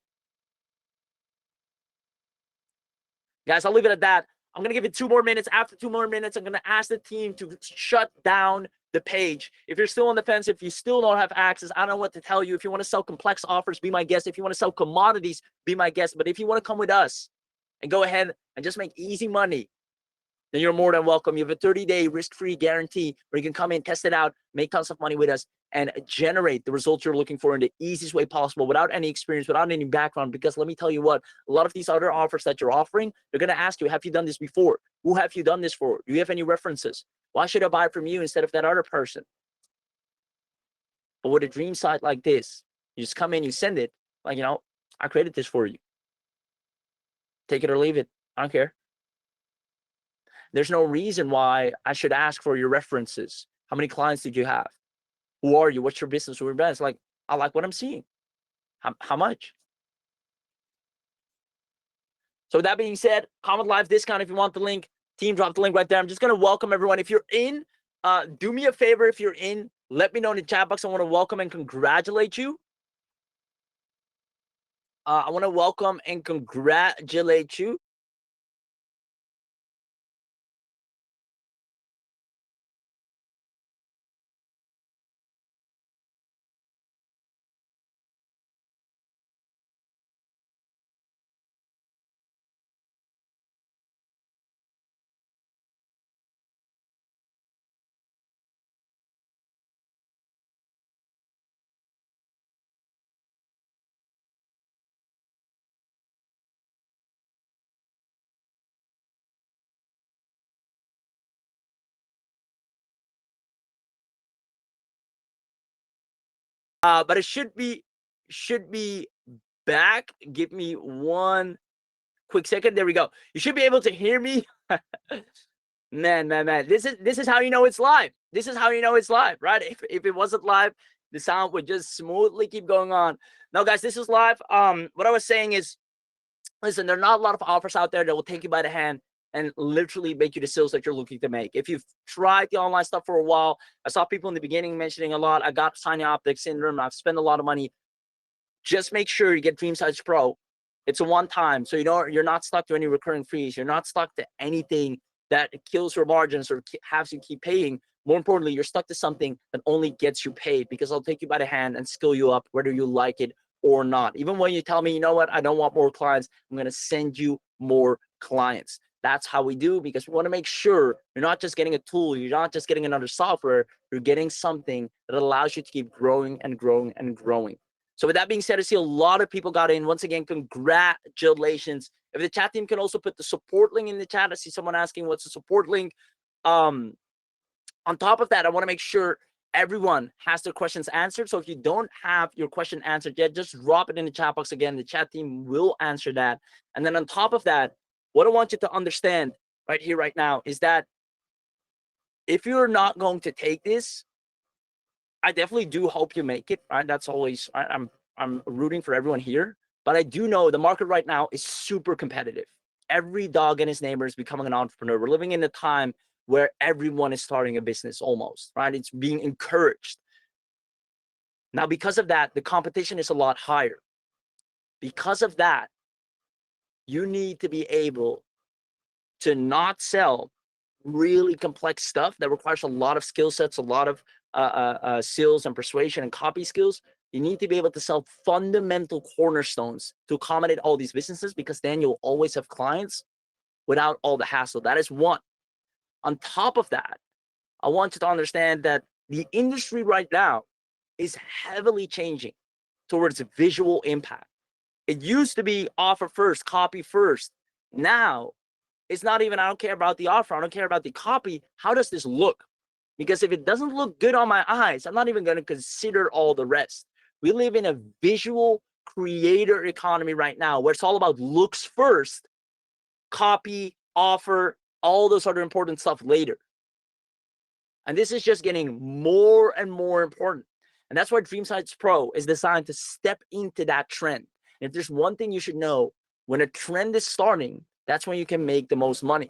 Guys, I'll leave it at that. I'm going to give it 2 more minutes. After 2 more minutes, I'm going to ask the team to shut down the page. If you're still on the fence, if you still don't have access, I don't know what to tell you. If you want to sell complex offers, be my guest. If you want to sell commodities, be my guest. But if you want to come with us and go ahead and just make easy money, then you're more than welcome. You have a 30-day risk-free guarantee where you can come in, test it out, make tons of money with us, and generate the results you're looking for in the easiest way possible without any experience, without any background. Because let me tell you what, a lot of these other offers that you're offering, they're going to ask you, have you done this before? Who have you done this for? Do you have any references? Why should I buy from you instead of that other person? But with a dream site like this, you just come in, you send it, like, you know, I created this for you. Take it or leave it. I don't care. There's no reason why I should ask for your references. How many clients did you have? Who are you? What's your business? Who are your brands? Like, I like what I'm seeing. How much? So with that being said, comment live discount if you want the link. Team, drop the link right there. I'm just going to welcome everyone. If you're in, do me a favor. If you're in, let me know in the chat box. I want to welcome and congratulate you. I want to welcome and congratulate you. But it should be back. Give me one quick second. There we go. You should be able to hear me. Man. This is how you know it's live. This is how you know it's live, right? If it wasn't live, the sound would just smoothly keep going on. Now, guys, this is live. What I was saying is, listen, there are not a lot of offers out there that will take you by the hand and literally make you the sales that you're looking to make. If you've tried the online stuff for a while, I saw people in the beginning mentioning a lot. I got shiny object syndrome. I've spent a lot of money. Just make sure you get DreamSitePro. It's a one-time, so you're not stuck to any recurring fees. You're not stuck to anything that kills your margins or has you keep paying. More importantly, you're stuck to something that only gets you paid, because I'll take you by the hand and skill you up, whether you like it or not. Even when you tell me, you know what, I don't want more clients, I'm going to send you more clients. That's how we do, because we want to make sure you're not just getting a tool, you're not just getting another software, you're getting something that allows you to keep growing and growing and growing. So with that being said, I see a lot of people got in. Once again, congratulations. If the chat team can also put the support link in the chat. I see someone asking what's the support link. On top of that, I want to make sure everyone has their questions answered. So if you don't have your question answered yet, just drop it in the chat box again. The chat team will answer that. And then on top of that, what I want you to understand right here, right now, is that if you're not going to take this, I definitely do hope you make it. Right? That's always, I'm rooting for everyone here. But I do know the market right now is super competitive. Every dog and his neighbor is becoming an entrepreneur. We're living in a time where everyone is starting a business almost, right? It's being encouraged. Now, because of that, the competition is a lot higher. Because of that, you need to be able to not sell really complex stuff that requires a lot of skill sets, a lot of sales and persuasion and copy skills. You need to be able to sell fundamental cornerstones to accommodate all these businesses, because then you'll always have clients without all the hassle. That is one. On top of that, I want you to understand that the industry right now is heavily changing towards visual impact. It used to be offer first, copy first. Now, it's not even, I don't care about the offer, I don't care about the copy. How does this look? Because if it doesn't look good on my eyes, I'm not even going to consider all the rest. We live in a visual creator economy right now where it's all about looks first, copy, offer, all those other important stuff later. And this is just getting more and more important. And that's why DreamSitePro is designed to step into that trend. And if there's one thing you should know, when a trend is starting, that's when you can make the most money.